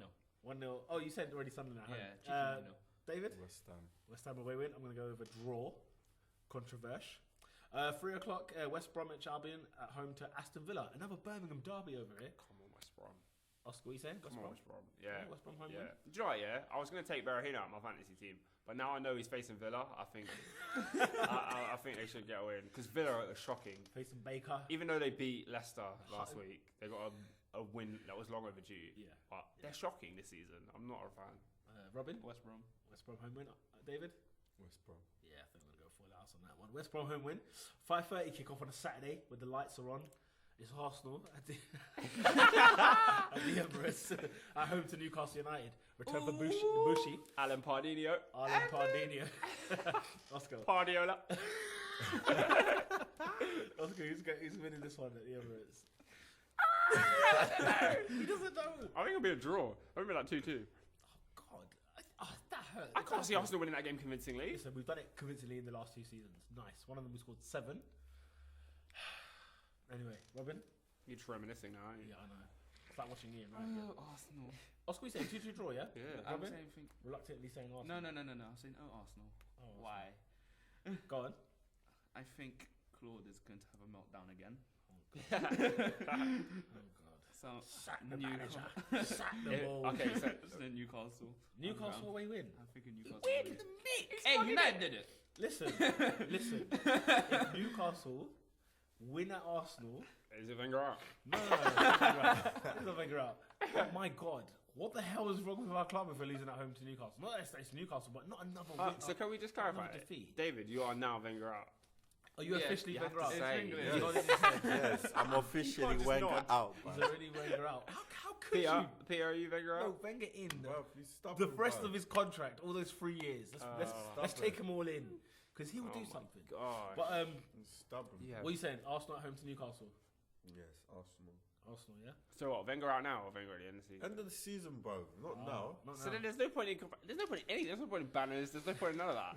1-0. Oh, you said already Sunderland at home. Yeah, cheeky 1-0. David? West Ham. West Ham away win. I'm going to go with a draw. Controversial. 3 o'clock, West Bromwich Albion at home to Aston Villa. Another Birmingham derby over here. Come on, West Brom. Oscar, what are you saying? Come on, West Brom. Yeah, Yeah. West Brom home Yeah. win. Do you know what, yeah? I was going to take Berahino out of my fantasy team, but now I know he's facing Villa. I think I think they should get a win because Villa are shocking. Facing Baker. Even though they beat Leicester last week, they got a win that was long overdue. Yeah. But they're shocking this season. I'm not a fan. Robin? West Brom. West Brom home win. David? West Brom. Yeah, I think we're going to go full house on that one. West Brom home win. 5:30 kick off on a Saturday when the lights are on. It's Arsenal at the, at the Emirates at home to Newcastle United. Return for Bushi. Alan Pardinho. Alan Pardinho. Oscar. Pardiola. Oscar, who's winning this one at the Emirates? He doesn't know. I think it'll be a draw. I think it'll be like 2-2. God, that hurt. I can't see Arsenal winning that game convincingly. Listen, we've done it convincingly in the last 2 seasons. Nice. One of them we scored 7. Anyway, Robin? You're just reminiscing now, aren't you? Yeah, I know. It's like watching Ian, right? Arsenal. Oscar, we saying 2-2 draw, yeah? Yeah. I'm Robin? saying Reluctantly saying no. Arsenal. I'm saying Arsenal. Oh, Why? Go on. I think Claude is going to have a meltdown again. Oh, God. So Sack the Newcastle. manager. Sack the ball. Okay, so So Newcastle. Newcastle away win. I'm thinking Newcastle. We're will in win. the mix. Hey, United did it. Listen. If Newcastle win at Arsenal... is it Wenger out? No. It's not Wenger out. Oh, my God. What the hell is wrong with our club if we're losing at home to Newcastle? Not that it's Newcastle, but not another win. So can we just clarify? Another defeat. David, you are now Wenger out. Are you Yeah, officially you have Wenger to out? say. English. He's nodding his head. Yes, I'm officially just Wenger nod. out. He's Man. already Wenger out. How could Peter, you? Peter, are you Wenger out? No, Wenger in. Bruv, he's The stubborn, rest bruv. of his contract, all those 3 years. Let's stubborn. take them all in because he will Oh do my something. God. But He's stubborn. Yeah. what are you saying? Arsenal at home to Newcastle. Yes, Arsenal. Arsenal, yeah. So what? Wenger out now or Wenger at the end of the season? End of the season, bro. Not now. Not So now. then there's no point in anything. There's no point in banners. There's no point in none of that.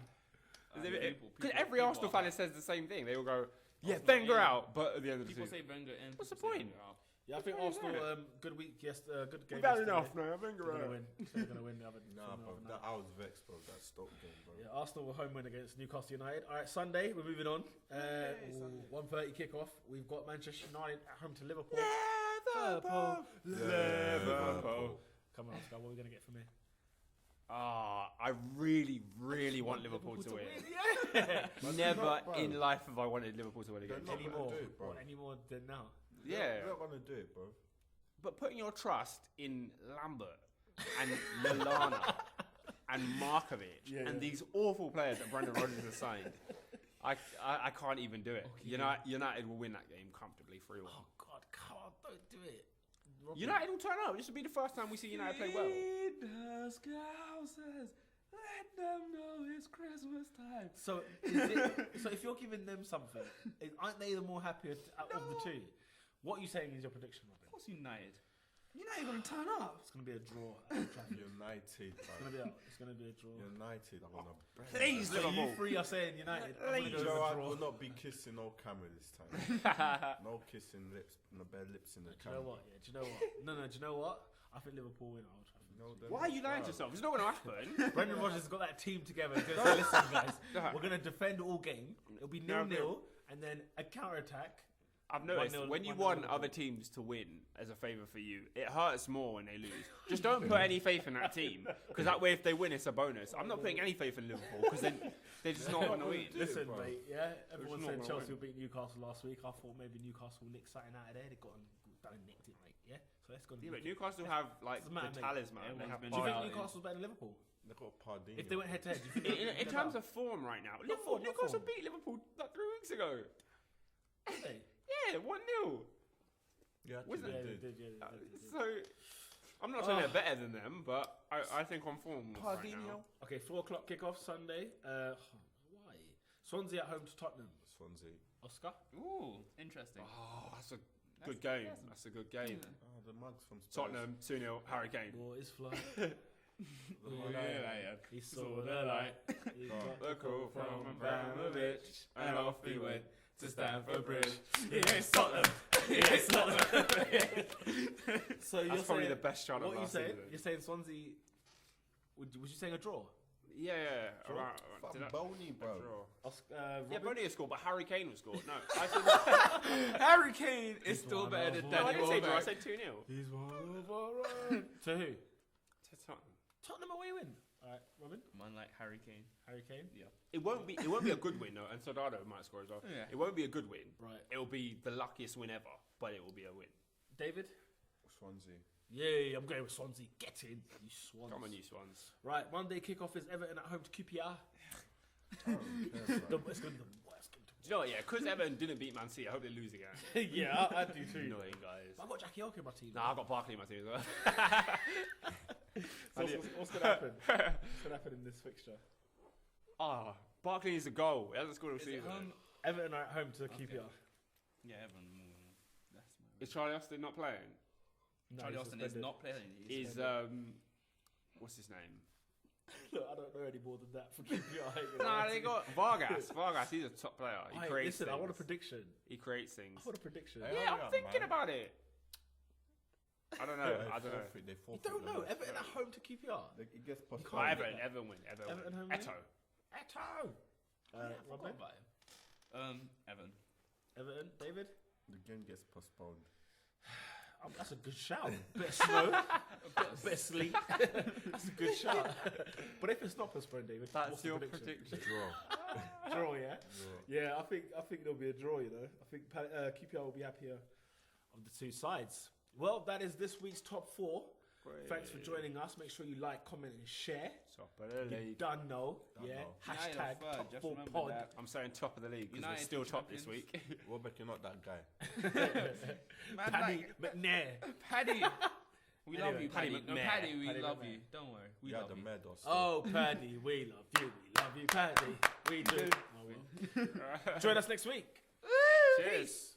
People- Because every people Arsenal are fan says the same thing. They all go, "Yeah, Arsenal Wenger in." out," but at the end of the People season, say Wenger in. What's the people say point? Wenger out. Yeah, I think What's Arsenal. wrong with Good week. Yes, good game. we've had yesterday. enough now. Wenger They're gonna out. win. They're gonna win the other. Nah, bro. no. I was vexed, bro. That Stoke game, bro. Yeah, Arsenal will home win against Newcastle United. All right, Sunday we're moving on. 1:30 kick-off. We've got Manchester United at home to Liverpool. Liverpool. Come on, Oscar. What are we gonna get from here? I really, really want Liverpool to win. Yeah. Never not, bro. in life have I wanted Liverpool to win again. They're not Anymore. gonna do it, bro. What, any more than now? Yeah, They're not gonna do it, bro. but putting your trust in Lambert and Lallana and Markovic and these awful players that Brendan Rodgers has signed, I can't even do it. United will win that game comfortably 3-1. Oh God, come on, don't do it. Robin. United will turn up. This will be the first time we see United play well. The Scousers, let them know it's Christmas time. So, so if you're giving them something, aren't they the more happier out of the two? What are you saying is your prediction, Robin? Of course, United. United gonna turn up. It's gonna be a draw. At Trafford. United, bro. It's gonna be a draw. United wanna Please, So Liverpool. you three are saying United. I'm gonna go with a Gerard draw. will not be kissing no camera this time. No kissing lips, no bare lips in the Do you camera. know what? Yeah. Do you know what? No. Do you know what? I think Liverpool win at Old Trafford. No, they're Why are not, you lying to bro. yourself? It's not going to happen. Brendan Rodgers has got that team together. He's gonna say, listen, guys, we're gonna defend all game. It'll be 0-0, and then a counter attack. I've noticed 1-0 when you 1-0 want Liverpool. other teams to win as a favour for you, it hurts more when they lose. Just don't put any faith in that team, because that way if they win, it's a bonus. I'm not putting any faith in Liverpool because they're just not going to win. Listen, bro. mate, yeah, everyone not said gonna Chelsea win. will beat Newcastle last week. I thought maybe Newcastle nicked something out of there. They got done and nicked it, mate. Yeah, so let's go. Yeah, but Newcastle have like Doesn't matter, the mate. talisman. Everyone's They have been Do you think Well, Newcastle's better than Liverpool? They got Paddy. If they went head to head, do you think in terms of form right now, form, not Newcastle form. beat Liverpool like 3 weeks ago. Did they? Yeah, 1-0. Yeah, Was they Yeah, did. they did. Yeah, they did. So I'm not saying they're better than them, but I think on form right now. Okay, 4:00 kickoff Sunday. Why? Swansea at home to Tottenham. Swansea. Oscar. Ooh, interesting. Oh, that's a good game. That's a good game. Oh, the mugs from Spurs. Tottenham 2-0. Harry Kane. War is fly. Yeah. He saw the light. He got The call from Abramovich, and off he went to Stamford Bridge. He ain't Tottenham. He ain't Tottenham. So you're That's probably saying, the best shot of what are you last saying? season. You're saying Swansea? Was you saying a draw? Yeah. Draw? Around, Fucking did I- Boney, bro. draw. Oscar, Yeah, Robin? Boney has scored, but Harry Kane will score. No, I said, Harry Kane is He's still one better of than one. no, I Danny didn't say draw. I Welbeck. said 2-0. He's one of our own. To who? To Tottenham. Tottenham away win. All right, Robin. Man like Harry Kane. Harry Kane. Yeah. It won't be a good win though, and Soldado might score as well. Yeah. It won't be a good win. Right. It'll be the luckiest win ever, but it will be a win. David. Swansea. Yeah, I'm going with Swansea. Get in, you Swans. Come on, you Swans. Right, Monday kickoff is Everton at home to QPR. I don't care, bro. It's going to be the worst game Do you know what? Yeah, because Everton didn't beat Man City, I hope they lose again. to Yeah, I do too. Annoying guys. I've got Jackie Oka in my team. Nah, I've got Barkley in my team as well. So what's going to happen? What's going to happen in this fixture? Barkley needs a goal. He hasn't scored all Is it season. Everton are at home to QPR. Yeah, everyone. That's Is Charlie Austin not playing? No, Charlie he's Austin is suspended. not playing. He's Is what's his name? Look, I don't know any more than that for QPR. Nah, they got Vargas. Vargas, he's a top player. He Hey, creates listen, things. I want a prediction. He creates things. I want a prediction. Hey, Yeah, hurry I'm up, thinking man. about it. I don't know. I don't know. They You forfeit don't the know. match. Everton at home to QPR. It gets can't postponed. get Everton win. Everton Everton win. home win? Eto. Eto. I Robin? forgot about him. Evan. Everton. David. The game gets postponed. That's a good shout. Bit of snow, a bit of sleep. That's a good shout. But if it's not postponed, David, That's what's the your prediction? prediction. Draw. Draw, yeah. Draw. Yeah, I think there'll be a draw. You know, I think QPR will be happier of the two sides. Well, that is this week's top four. Thanks for joining us. Make sure you like, comment, and share. Top of the You league. done know, Done yeah. know. Hashtag United third, top just four remember pod. that. I'm saying top of the league because we're United still top this champions. week. Robert, you're not that guy. Man, Paddy like, McNair. Paddy. We love Anyway, you, Paddy Paddy. No, McMare. Paddy, we Paddy love McMare. you. Don't worry. We You love had the you. medal. Oh, Paddy, we love you. We love you, Paddy. We do. Join us next week. Cheers.